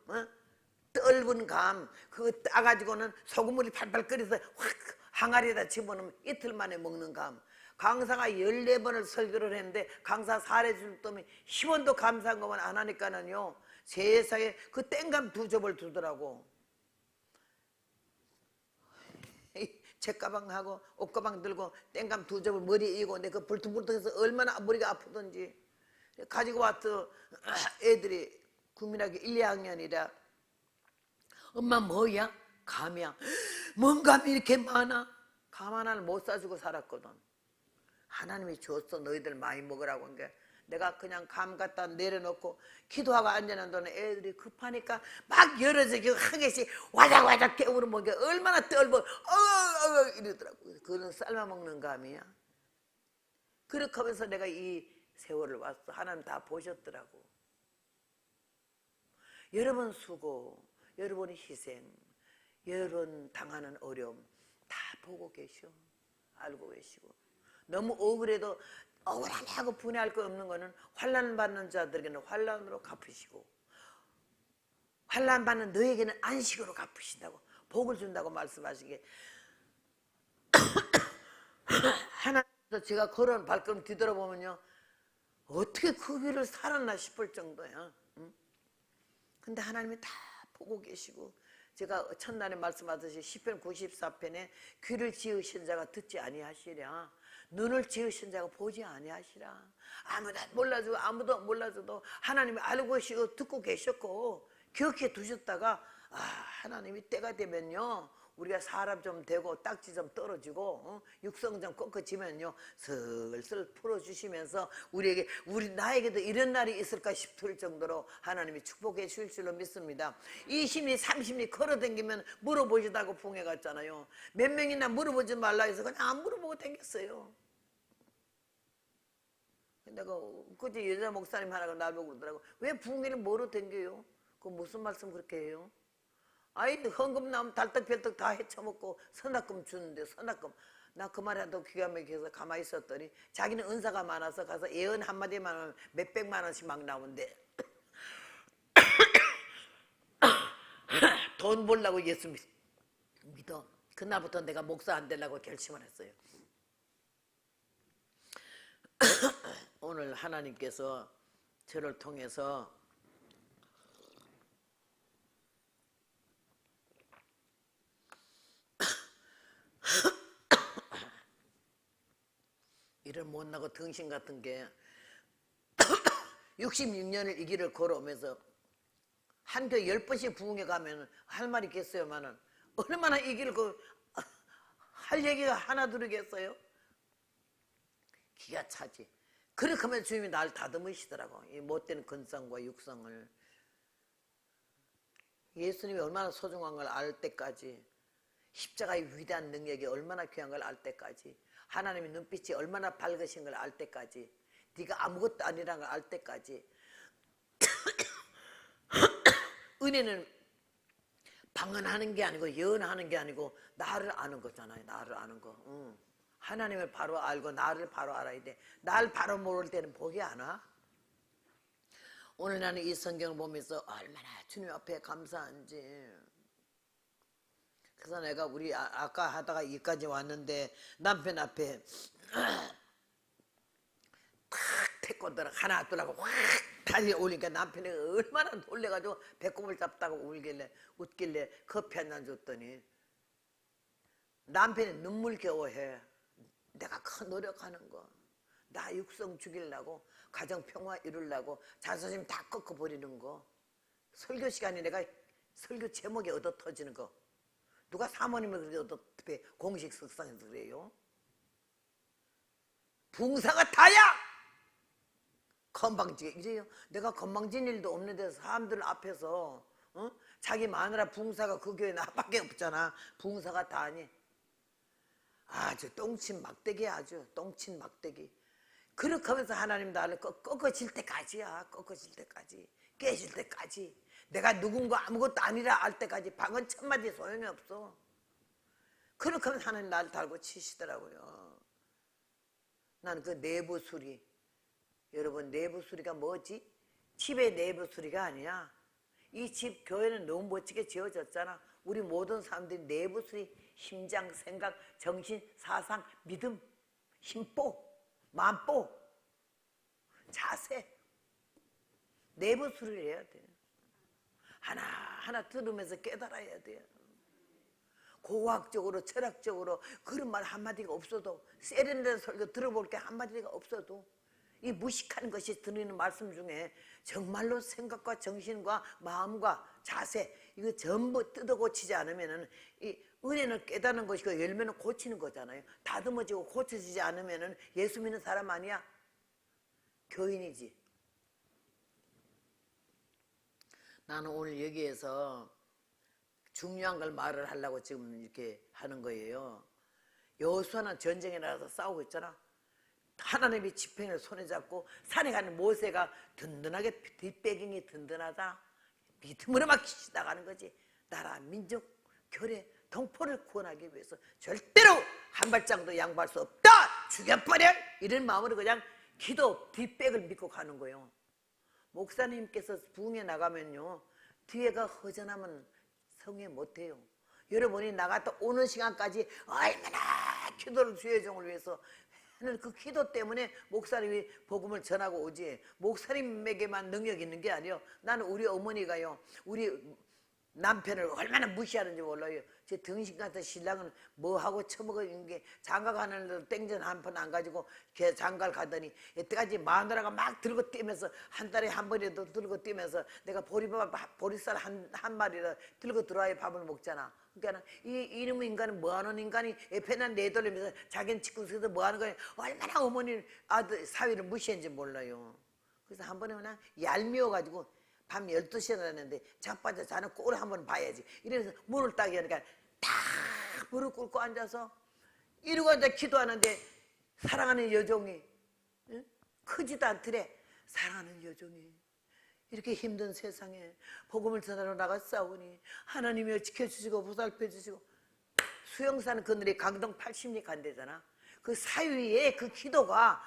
떫은 감, 그거 따가지고는 소금물이 팔팔 끓여서 확 항아리에다 집어넣으면 이틀 만에 먹는 감. 강사가 14번을 설교를 했는데 강사 사례 줄 돈이 10원도 감사한 것만 안 하니까는요 세상에 그 땡감 2접을 주더라고. 책가방하고 옷가방 들고 땡감 2접을 머리에 이고 내가 불퉁불퉁해서 얼마나 머리가 아프던지 가지고 왔어. 애들이 국민학교 1, 2학년이라 엄마 뭐야? 감이야. 뭔 감이 이렇게 많아? 감 하나를 못 사주고 살았거든. 하나님이 줬어. 너희들 많이 먹으라고 한 게. 내가 그냥 감 갖다 내려놓고 기도하고 앉아놓은 동안 애들이 급하니까 막 열어지고 한 개씩 와작와작 깨우러 먹게 얼마나 떨고 이러더라고. 그건 삶아먹는 감이야. 그렇게 하면서 내가 이 세월을 왔어. 하나님 다 보셨더라고. 여러분 수고, 여러분 희생, 여러분 당하는 어려움 다 보고 계셔. 알고 계시고. 너무 억울해도 억울하네 하고 분해할 거 없는 거는 환난 받는 자들에게는 환난으로 갚으시고 환난 받는 너에게는 안식으로 갚으신다고 복을 준다고 말씀하시기에 하나님께서 제가 걸어온 발걸음 뒤돌아보면요 어떻게 그 길을 살았나 싶을 정도야. 근데 하나님이 다 보고 계시고 제가 첫날에 말씀하듯이 시편 94편에 귀를 지으신 자가 듣지 아니하시랴 눈을 지으신 자가 보지 아니하시라. 아무도 몰라줘도 하나님이 알고 계시고 듣고 계셨고 기억해 두셨다가 하나님이 때가 되면요 우리가 사람 좀 되고 딱지 좀 떨어지고 육성 좀 꺾어지면요 슬슬 풀어주시면서 나에게도 이런 날이 있을까 싶을 정도로 하나님이 축복해 주실 줄로 믿습니다. 20리 30리 걸어다니면 물어보시다고 붕해 갔잖아요. 몇 명이나 물어보지 말라 해서 그냥 안 물어보고 다녔어요. 내가 그때 여자 목사님 하나가 나보고 그러더라고. 왜 붕해를 뭐로 댕겨요? 그 무슨 말씀 그렇게 해요? 아이 헌금 나오면 달떡별떡 다 헤쳐먹고 선납금 주는데 선납금 나 그 말에 또 기가 막혀서 가만히 있었더니 자기는 은사가 많아서 가서 예언 한마디만 하면 몇백만 원씩 막 나오는데 돈 벌려고 예수 믿어. 그날부터 내가 목사 안 되려고 결심을 했어요. 오늘 하나님께서 저를 통해서 일을 못나고 등신 같은 게 66년을 이 길을 걸어오면서 한 교회 10번씩 부흥회 가면 할 말이 있겠어요만은 얼마나 이 길을 할 얘기가 하나 들으겠어요? 기가 차지. 그렇게 하면 주님이 날 다듬으시더라고. 이 못된 근성과 육성을. 예수님이 얼마나 소중한 걸 알 때까지 십자가의 위대한 능력이 얼마나 귀한 걸 알 때까지 하나님의 눈빛이 얼마나 밝으신 걸 알 때까지 네가 아무것도 아니라는 걸 알 때까지 은혜는 방언하는 게 아니고 예언하는 게 아니고 나를 아는 거잖아요. 나를 아는 거. 하나님을 바로 알고 나를 바로 알아야 돼. 날 바로 모를 때는 복이 안 와. 오늘 나는 이 성경을 보면서 얼마나 주님 앞에 감사한지. 그래서 내가 우리 아까 하다가 여기까지 왔는데 남편 앞에 탁 태권도를 하나 둘하고 확 달려오니까 남편이 얼마나 놀래가지고 배꼽을 잡다가 웃길래 커피 한 잔 줬더니 남편이 눈물겨워해. 내가 큰 노력하는 거 나 육성 죽이려고 가정평화 이루려고 자존심 다 꺾어버리는 거 설교 시간에 내가 설교 제목에 얻어 터지는 거 누가 사모님을 그렇게 얻어 공식 석상에서 그래요? 붕사가 다야! 건방지게 이래요. 내가 건방진 일도 없는 데서 사람들 앞에서 자기 마누라 붕사가 그 교회 나밖에 없잖아. 붕사가 다니. 아주 똥친 막대기야. 아주 똥친 막대기. 그렇게 하면서 하나님 나를 꺾어질 때까지야. 꺾어질 때까지. 깨질 때까지. 내가 누군가 아무것도 아니라 알 때까지 방언 천마디 소용이 없어. 그렇게 하면 하나님 나를 달고 치시더라고요. 나는 그 내부 수리. 여러분 내부 수리가 뭐지? 집의 내부 수리가 아니야. 이 집 교회는 너무 멋지게 지어졌잖아. 우리 모든 사람들이 내부 수리, 심장, 생각, 정신, 사상, 믿음, 힘뽀, 마음뽀, 자세. 내부 수리를 해야 돼. 하나하나 들으면서 깨달아야 돼. 고학적으로 철학적으로 그런 말 한마디가 없어도 세련된 설교 들어볼 게 한마디가 없어도 이 무식한 것이 들리는 말씀 중에 정말로 생각과 정신과 마음과 자세 이거 전부 뜯어 고치지 않으면은 이 은혜는 깨닫는 것이고 열매는 고치는 거잖아요. 다듬어지고 고쳐지지 않으면은 예수 믿는 사람 아니야. 교인이지. 나는 오늘 여기에서 중요한 걸 말을 하려고 지금 이렇게 하는 거예요. 여호수아는 전쟁에 나가서 싸우고 있잖아. 하나님이 지팡이를 손에 잡고 산에 가는 모세가 든든하게 뒷배경이 든든하다. 믿음으로 막 나가는 거지. 나라, 민족, 교회, 동포를 구원하기 위해서 절대로 한 발짝도 양보할 수 없다. 죽여버려. 이런 마음으로 그냥 기도 뒷백을 믿고 가는 거예요. 목사님께서 부흥에 나가면요. 뒤에가 허전하면 성회 못해요. 여러분이 나갔다 오는 시간까지 얼마나 기도를 주의 종을 위해서 그 기도 때문에 목사님이 복음을 전하고 오지. 목사님에게만 능력이 있는 게 아니에요. 나는 우리 어머니가요. 우리 남편을 얼마나 무시하는지 몰라요. 제 등신 같은 신랑은 뭐하고 처먹은 게 장가 가는 데도 땡전 한 번 안 가지고 걔 장가를 가더니 여태까지 마누라가 막 들고 뛰면서 한 달에 한 번이라도 들고 뛰면서 내가 보리쌀 한 마리를 들고 들어와야 밥을 먹잖아. 그러니까 이놈의 인간은 뭐하는 인간이 옆에나 내돌리면서 자기는 직구석에서 뭐하는 거야. 얼마나 어머니 아들 사위를 무시했는지 몰라요. 그래서 한 번에 그냥 얄미워가지고 밤 12시에 났는데 자빠져 자는 꼴을 한번 봐야지. 이래서 문을 딱 여니까 딱 무릎 꿇고 앉아서 이러고 앉아 기도하는데 사랑하는 여종이 응? 크지도 않더래. 사랑하는 여종이 이렇게 힘든 세상에 복음을 전하러 나가 싸우니 하나님이 지켜주시고 보살펴주시고 수영산 그늘에 강동 80리 간대잖아. 그 사위의 그 기도가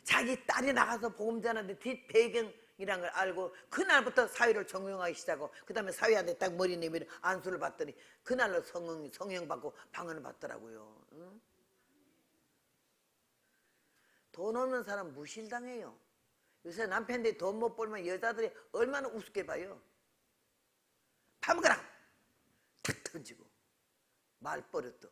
자기 딸이 나가서 복음 전하는데 뒷배경이란 걸 알고 그날부터 사위를 정용하기 시작하고 그 다음에 사위한테 딱 머리 내밀어 안수를 받더니 그날로 성령 받고 방언을 받더라고요. 응? 돈 없는 사람 무실당해요. 요새 남편들이 돈 못 벌면 여자들이 얼마나 우습게 봐요. 파먹으라 탁 던지고 말버릇도.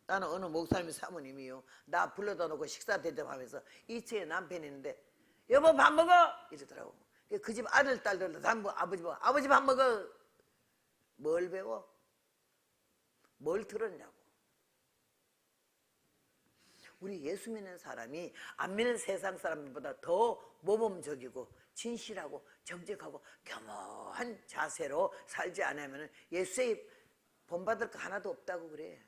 나는 어느 목사님 사모님이요. 나 불러다 놓고 식사 대접하면서 2층에 남편이 있는데 여보 밥 먹어! 이러더라고. 그 집 아들 딸들도 다 아버지 먹어. 아버지 밥 먹어! 뭘 배워? 뭘 들었냐고. 우리 예수 믿는 사람이 안 믿는 세상 사람보다 더 모범적이고 진실하고 정직하고 겸허한 자세로 살지 않으면 예수의 본받을 거 하나도 없다고 그래.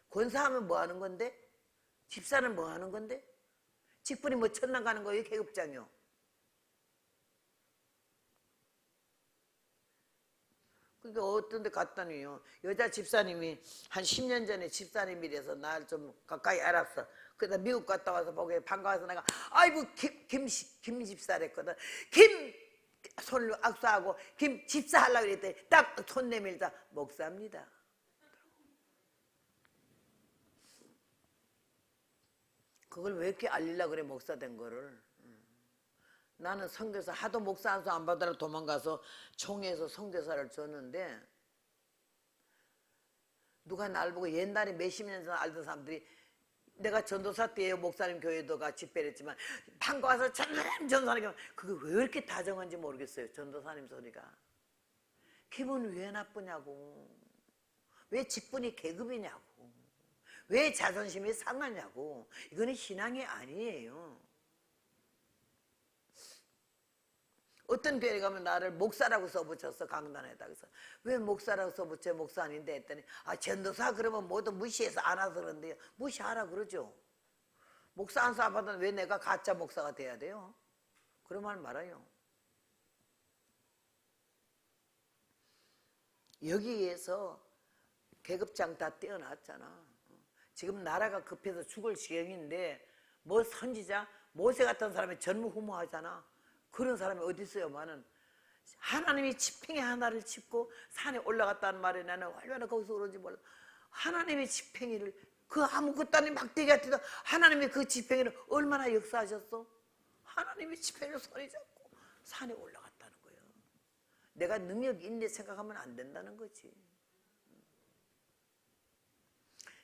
권사하면 뭐 하는 건데? 집사는 뭐 하는 건데? 직분이 뭐 천당 가는 거예요? 계급장이요? 그러니까 어떤 데 갔더니요. 여자 집사님이 한 10년 전에 집사님이라서 날 좀 가까이 알았어. 그러다 미국 갔다 와서 보게 반가워서 내가 아이고 김 집사랬거든. 김 손을 악수하고 김 집사 하려고 그랬더니 딱 손 내밀자 목사입니다. 그걸 왜 이렇게 알리려고 그래 목사 된 거를. 나는 성교사 하도 목사 안수 안 받으러 도망가서 총회에서 성교사를 줬는데 누가 날 보고 옛날에 몇십 년 전 알던 사람들이 내가 전도사 때에요. 목사님 교회도 같이 집회를 했지만 반가워서 전도사님 그게 왜 이렇게 다정한지 모르겠어요. 전도사님 소리가. 기분 왜 나쁘냐고. 왜 직분이 계급이냐고. 왜 자존심이 상하냐고. 이거는 신앙이 아니에요. 어떤 교회 가면 나를 목사라고 써붙였어, 강단에다. 그래서 왜 목사라고 써붙여? 목사 아닌데 했더니, 아, 전도사 그러면 모두 무시해서 안 와서 그런데요. 무시하라 그러죠. 목사 안 써봤는데 왜 내가 가짜 목사가 돼야 돼요? 그런 말 말아요. 여기에서 계급장 다 떼어놨잖아. 지금 나라가 급해서 죽을 지경인데 뭐 선지자, 모세 같은 사람이 전무후무하잖아. 그런 사람이 어디 있어요만은 하나님이 지팽이 하나를 짚고 산에 올라갔다는 말에 나는 얼마나 거기서 그런지 몰라. 하나님의 지팽이를 그 아무것도 아닌 막대기 같아도 하나님의 그 지팽이를 얼마나 역사하셨어? 하나님의 지팽이를 손에 잡고 산에 올라갔다는 거예요. 내가 능력이 있네 생각하면 안 된다는 거지.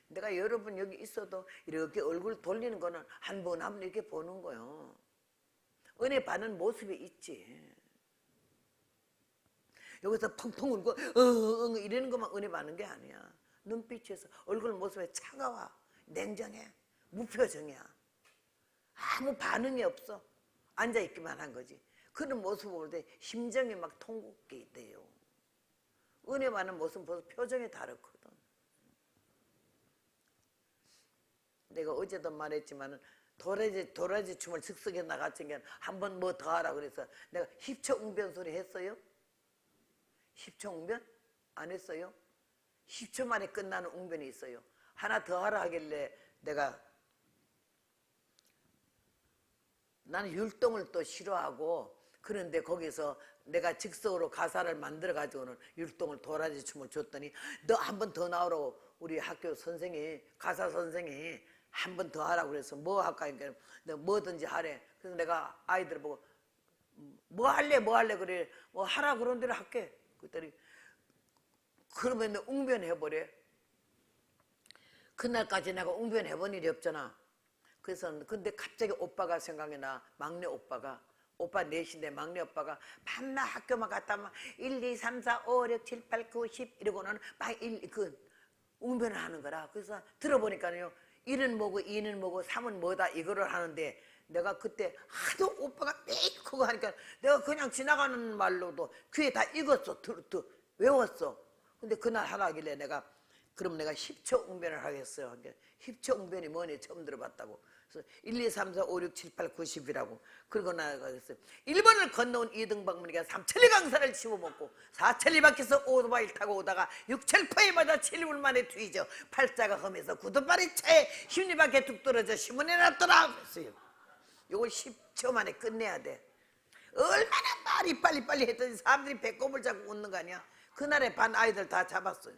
내가 여러분 여기 있어도 이렇게 얼굴 돌리는 거는 한 번 한 번 이렇게 보는 거예요. 은혜 받는 모습이 있지. 여기서 펑펑 울고 이러는 것만 은혜 받는 게 아니야. 눈빛에서 얼굴 모습에 차가워, 냉정해, 무표정이야. 아무 반응이 없어. 앉아있기만 한 거지. 그런 모습을 볼 때 심정이 막 통곡게 있대요. 은혜 받는 모습 보면서 표정이 다르거든. 내가 어제도 말했지만 도라지 춤을 즉석에 나갔던 게 한 번 뭐 더 하라 그래서 내가 힙초웅변 소리 했어요? 힙초웅변? 안 했어요? 10초 만에 끝나는 웅변이 있어요. 하나 더 하라 하길래 내가 나는 율동을 또 싫어하고 그런데 거기서 내가 즉석으로 가사를 만들어 가지고는 율동을 도라지 춤을 줬더니 너 한 번 더 나오라고 우리 학교 선생이 가사 선생이 한 번 더 하라고 그래서 뭐 할까 하니까 너 뭐든지 하래. 그래서 내가 아이들 보고 뭐 할래 그래. 뭐 하라 그런 대로 할게. 그랬더니 그러면 웅변해버려. 그날까지 내가 웅변해본 일이 없잖아. 그래서 근데 갑자기 오빠가 생각이 나. 막내 오빠가. 오빠 넷인데 막내 오빠가 밤낮 학교만 갔다 막 1, 2, 3, 4, 5, 6, 7, 8, 9, 10 이러고는 막 웅변을 하는 거라. 그래서 들어보니까요. 1은 뭐고 2는 뭐고 3은 뭐다 이거를 하는데 내가 그때 하도 오빠가 매일 그거 하니까 내가 그냥 지나가는 말로도 귀에 다 익었어. 외웠어. 근데 그날 하라 하길래 내가 그럼 내가 10초 웅변을 하겠어요. 10초 웅변이 뭐니 처음 들어봤다고. 그래서 1, 2, 3, 4, 5, 6, 7, 8, 9, 10이라고. 그러고 나가겠어요. 1번을 건너온 이등박문이가 3천리 강산을 씹어먹고 4천리 밖에서 오토바이를 타고 오다가 6천포에 맞아 7분 만에 뒤져 8자가 험해서 구두발이 차에 힘리 밖에 뚝 떨어져 신문에 났더라 그랬어요. 이걸 10초 만에 끝내야 돼. 얼마나 말이 빨리빨리 했더니 사람들이 배꼽을 잡고 웃는 거 아니야. 그날에 반 아이들 다 잡았어요.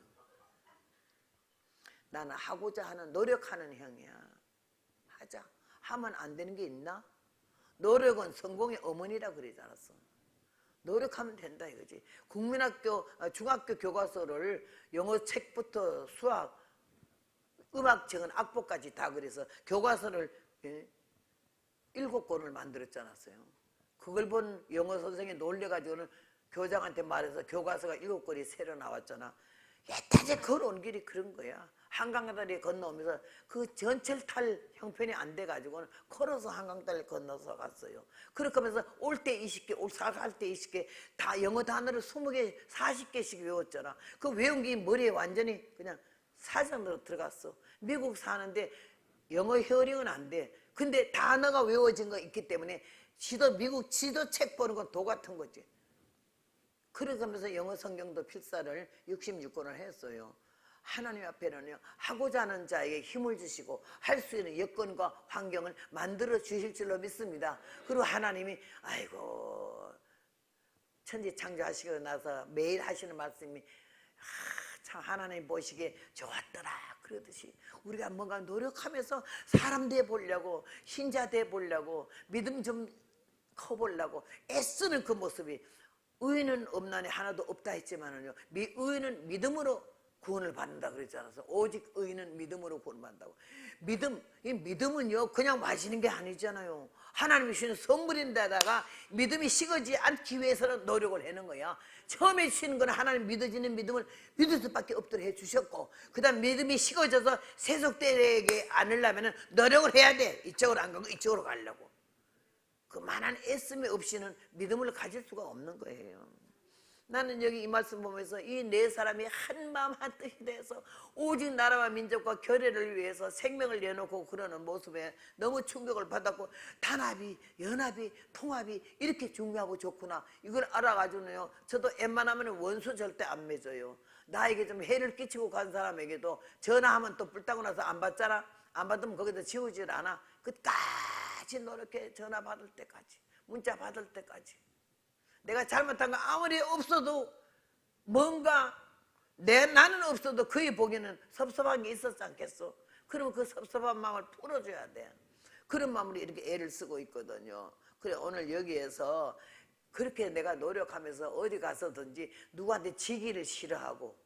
나는 하고자 하는 노력하는 형이야. 하자. 하면 안 되는 게 있나? 노력은 성공의 어머니라 그러지 않았어. 노력하면 된다 이거지. 국민학교 중학교 교과서를 영어 책부터 수학 음악 적은 악보까지 다 그래서 교과서를 7권을 만들었지 않았어요. 그걸 본 영어 선생이 놀래가지고는 교장한테 말해서 교과서가 7권이 새로 나왔잖아. 예타제 걸어온 길이 그런 거야. 한강다리 건너오면서 그 전철탈 형편이 안 돼가지고는 걸어서 한강다리 건너서 갔어요. 그렇게 하면서 올 때 20개, 갈 때 20개, 다 영어 단어를 20개, 40개씩 외웠잖아. 그 외운 게 머리에 완전히 그냥 사전으로 들어갔어. 미국 사는데 영어 히어링은 안 돼. 근데 단어가 외워진 거 있기 때문에 미국 지도책 보는 건 도 같은 거지. 그러면서 영어 성경도 필사를 66권을 했어요. 하나님 앞에는요, 하고자 하는 자에게 힘을 주시고 할 수 있는 여건과 환경을 만들어 주실 줄로 믿습니다. 그리고 하나님이 아이고 천지 창조하시고 나서 매일 하시는 말씀이 참 하나님 보시기에 좋았더라 그러듯이 우리가 뭔가 노력하면서 사람 돼 보려고 신자 돼 보려고 믿음 좀 커보려고 애쓰는 그 모습이 의인은 없나니 하나도 없다 했지만은요, 의인은 믿음으로 구원을 받는다 그러지 않았어. 오직 의인은 믿음으로 구원받는다고. 이 믿음은요 그냥 마시는 게 아니잖아요. 하나님이 주시는 선물인데다가 믿음이 식어지지 않기 위해서는 노력을 하는 거야. 처음에 주시는 거는 하나님 믿어지는 믿음을 믿을 수밖에 없도록 해주셨고, 그 다음 믿음이 식어져서 세속되지 않으려면 노력을 해야 돼. 이쪽으로 안 가고 이쪽으로 가려고. 그만한 애씀이 없이는 믿음을 가질 수가 없는 거예요. 나는 여기 이 말씀 보면서 이 네 사람이 한 마음 한 뜻이 돼서 오직 나라와 민족과 교회를 위해서 생명을 내놓고 그러는 모습에 너무 충격을 받았고, 단합이, 연합이, 통합이 이렇게 중요하고 좋구나 이걸 알아가지고요, 저도 웬만하면 원수 절대 안 맺어요. 나에게 좀 해를 끼치고 간 사람에게도 전화하면 또 불타고 나서 안 받잖아. 안 받으면 거기다 지우질 않아. 끝까지 노력해. 전화 받을 때까지, 문자 받을 때까지. 내가 잘못한 거 아무리 없어도 뭔가 나는 없어도 그의 보기에는 섭섭한 게 있었지 않겠어? 그러면 그 섭섭한 마음을 풀어줘야 돼. 그런 마음으로 이렇게 애를 쓰고 있거든요. 그래 오늘 여기에서 그렇게 내가 노력하면서 어디 가서든지 누구한테 지기를 싫어하고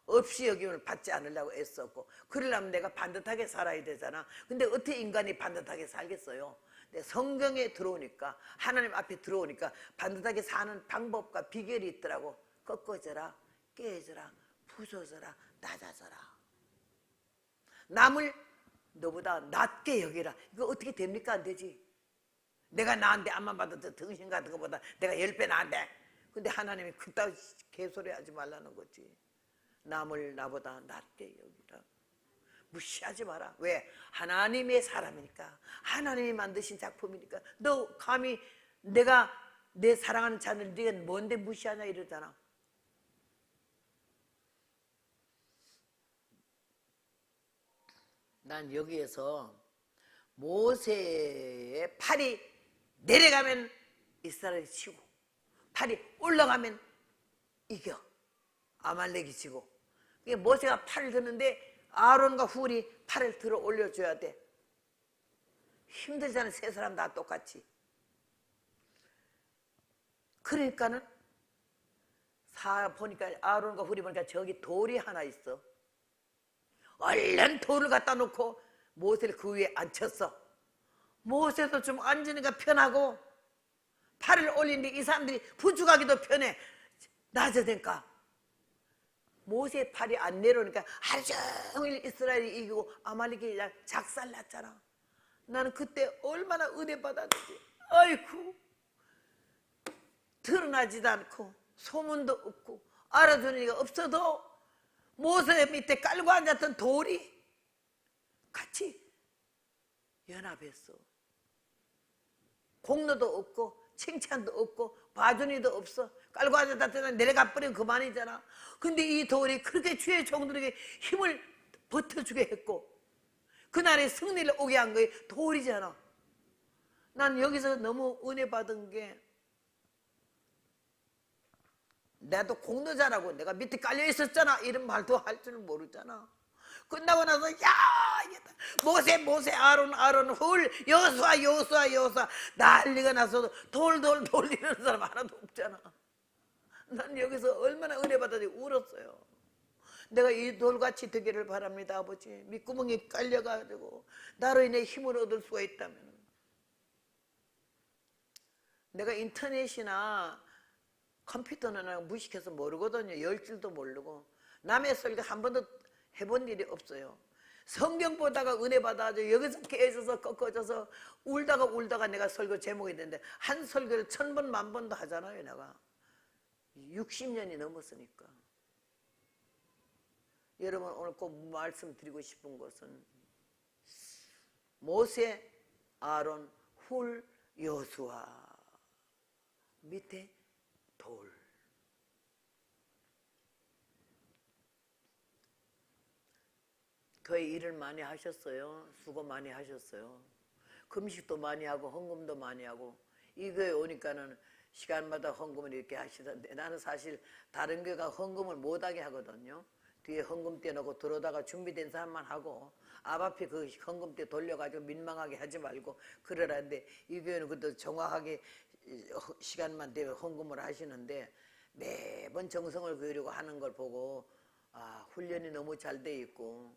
없이 여김을 받지 않으려고 애썼고, 그러려면 내가 반듯하게 살아야 되잖아. 근데 어떻게 인간이 반듯하게 살겠어요? 성경에 들어오니까, 하나님 앞에 들어오니까 반듯하게 사는 방법과 비결이 있더라고. 꺾어져라, 깨져라, 부서져라, 낮아져라. 남을 너보다 낮게 여기라. 이거 어떻게 됩니까? 안 되지. 내가 나한테 암만 받아도 등신 같은 것보다 내가 10배 나한테. 근데 하나님이 그따위 개소리 하지 말라는 거지. 남을 나보다 낮게 여기라. 무시하지 마라. 왜? 하나님의 사람이니까, 하나님이 만드신 작품이니까. 너 감히 내가 내 사랑하는 자를 네가 뭔데 무시하냐 이러잖아. 난 여기에서 모세의 팔이 내려가면 이스라엘이 치고, 팔이 올라가면 이겨 아말렉이 지고. 모세가 팔을 드는데 아론과 훌이 팔을 들어 올려줘야 돼. 힘들잖아. 세 사람 다 똑같이. 그러니까는 보니까 아론과 훌이 보니까 저기 돌이 하나 있어. 얼른 돌을 갖다 놓고 모세를 그 위에 앉혔어. 모세도 좀 앉으니까 편하고, 팔을 올리는데 이 사람들이 부축하기도 편해. 낮아지니까. 모세의 팔이 안 내려오니까 하루 종일 이스라엘이 이기고 아말렉이 작살났잖아. 나는 그때 얼마나 은혜 받았는지. 아이고, 드러나지도 않고 소문도 없고 알아주는 이가 없어도 모세 밑에 깔고 앉았던 돌이 같이 연합했어. 공로도 없고 칭찬도 없고 봐주니도 없어. 깔고 앉았다 내려가 버리면 그만이잖아. 근데 이 돌이 그렇게 주의 종들에게 힘을 버텨주게 했고 그날의 승리를 오게 한 거에 돌이잖아. 난 여기서 너무 은혜 받은 게, 나도 공로자라고 내가 밑에 깔려 있었잖아 이런 말도 할 줄 모르잖아. 끝나고 나서 모세 아론 훌 여수아 난리가 나서 돌 이러는 사람 하나도 없잖아. 난 여기서 얼마나 은혜 받아서 울었어요. 내가 이 돌같이 되기를 바랍니다. 아버지, 밑구멍이 깔려가지고 나로 인해 힘을 얻을 수가 있다면. 내가 인터넷이나 컴퓨터는 무식해서 모르거든요. 열 줄도 모르고. 남의 설교 한 번도 해본 일이 없어요. 성경 보다가 은혜 받아가지고 여기서 깨져서 꺾어져서 울다가 내가 설교 제목이 됐는데, 한 설교를 1000번 10,000번도 하잖아요. 내가 60년이 넘었으니까. 여러분, 오늘 꼭 말씀드리고 싶은 것은 모세, 아론, 훌, 여수아 밑에 돌. 교회 일을 많이 하셨어요. 수고 많이 하셨어요. 금식도 많이 하고 헌금도 많이 하고. 이 교회 오니까는 시간마다 헌금을 이렇게 하시던데, 나는 사실 다른 교회가 헌금을 못하게 하거든요. 뒤에 헌금대 놓고 들어오다가 준비된 사람만 하고, 앞 앞에 그 헌금대 돌려가지고 민망하게 하지 말고 그러라는데, 이 교회는 그래도 정확하게 시간만 되면 헌금을 하시는데, 매번 정성을 그리고 하는 걸 보고 훈련이 너무 잘 돼 있고,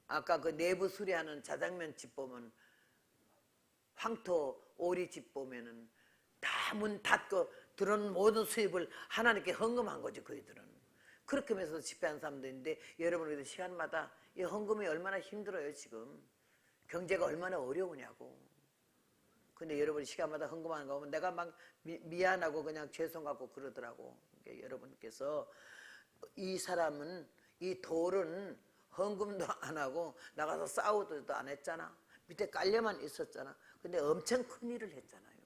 아까 그 내부 수리하는 자장면 집 보면, 황토 오리 집 보면은 다 문 닫고 들어오는 모든 수입을 하나님께 헌금한 거지. 그이들은 그렇게 하면서 집회한 사람들인데, 여러분들 시간마다 이 헌금이 얼마나 힘들어요. 지금 경제가 얼마나 어려우냐고. 근데 여러분이 시간마다 헌금하는 거 보면 내가 막 미안하고 그냥 죄송 갖고 그러더라고. 그러니까 여러분께서 이 사람은, 이 돌은 헌금도 안 하고 나가서 싸우지도 안 했잖아. 밑에 깔려만 있었잖아. 근데 엄청 큰 일을 했잖아요.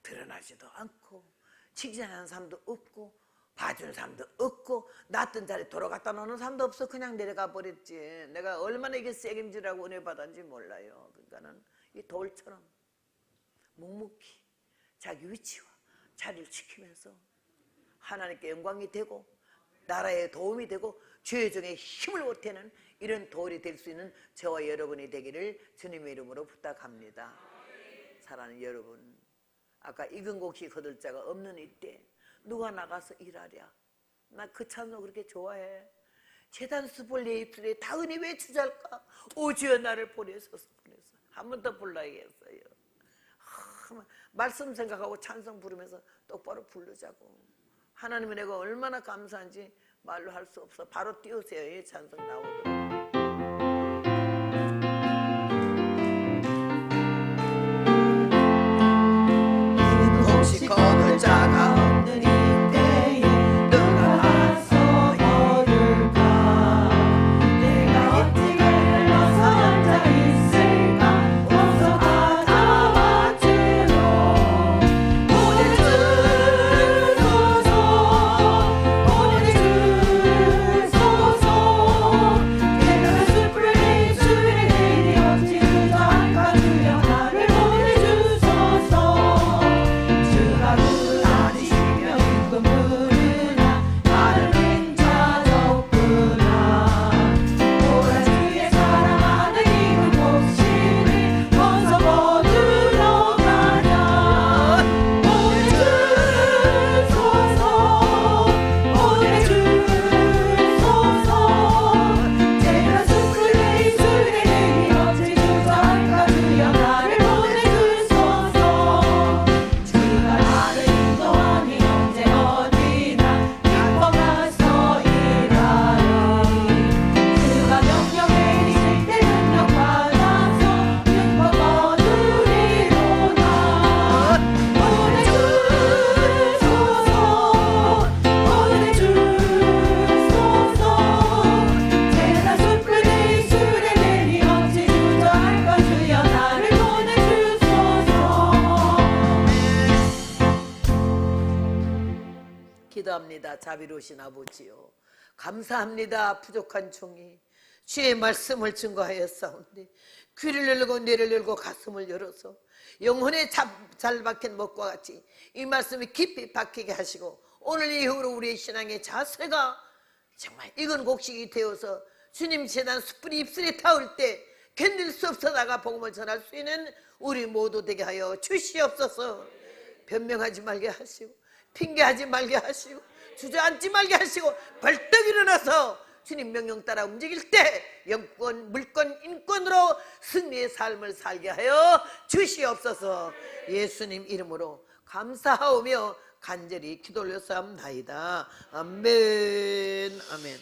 드러나지도 않고 칭찬하는 사람도 없고 봐주는 사람도 없고 놨던 자리에 돌아갔다 노는 사람도 없어. 그냥 내려가 버렸지. 내가 얼마나 이게 책임지라고 은혜 받았는지 몰라요. 그러니까는 이 돌처럼 묵묵히 자기 위치와 자리를 지키면서 하나님께 영광이 되고 나라에 도움이 되고 죄 중에 힘을 보태는 이런 돌이 될 수 있는 저와 여러분이 되기를 주님의 이름으로 부탁합니다. 사랑하는 여러분, 아까 익은 곡식 거둘 자가 없는 이때 누가 나가서 일하랴. 나 그 찬송 그렇게 좋아해. 재단 수볼 내 입술에 다 은혜 왜 주잘까. 오 주여 나를 보내소서. 한 번 더 불러야겠어요. 말씀 생각하고 찬송 부르면서 똑바로 부르자고. 하나님이 내가 얼마나 감사한지 말로 할 수 없어. 바로 띄우세요. 이 찬송 나오도록. 혹시 거둘 자가 없는 이때에 누가 가서 이룰까. 내가 어찌게 흘러서 앉아 있을까. 어서 받아와주로 보내주소서. 보내주소서. 내가 숲을 내 주의 내리 어찌 주저앉아 주여 나를 보내주소서. 기도합니다. 자비로우신 아버지요, 감사합니다. 부족한 종이 주의 말씀을 증거하였사온데 귀를 열고 뇌를 열고 가슴을 열어서 영혼에 잘 박힌 못과 같이 이 말씀이 깊이 박히게 하시고 오늘 이후로 우리의 신앙의 자세가 정말 익은 곡식이 되어서 주님 재단 숯불이 입술에 닿을 때 견딜 수 없어 나가 복음을 전할 수 있는 우리 모두 되게 하여 주시옵소서. 변명하지 말게 하시고 핑계하지 말게 하시고 주저앉지 말게 하시고 벌떡 일어나서 주님 명령 따라 움직일 때 영권, 물권, 인권으로 승리의 삶을 살게 하여 주시옵소서. 예수님 이름으로 감사하오며 간절히 기도 올려서옵나이다. 아멘. 아멘.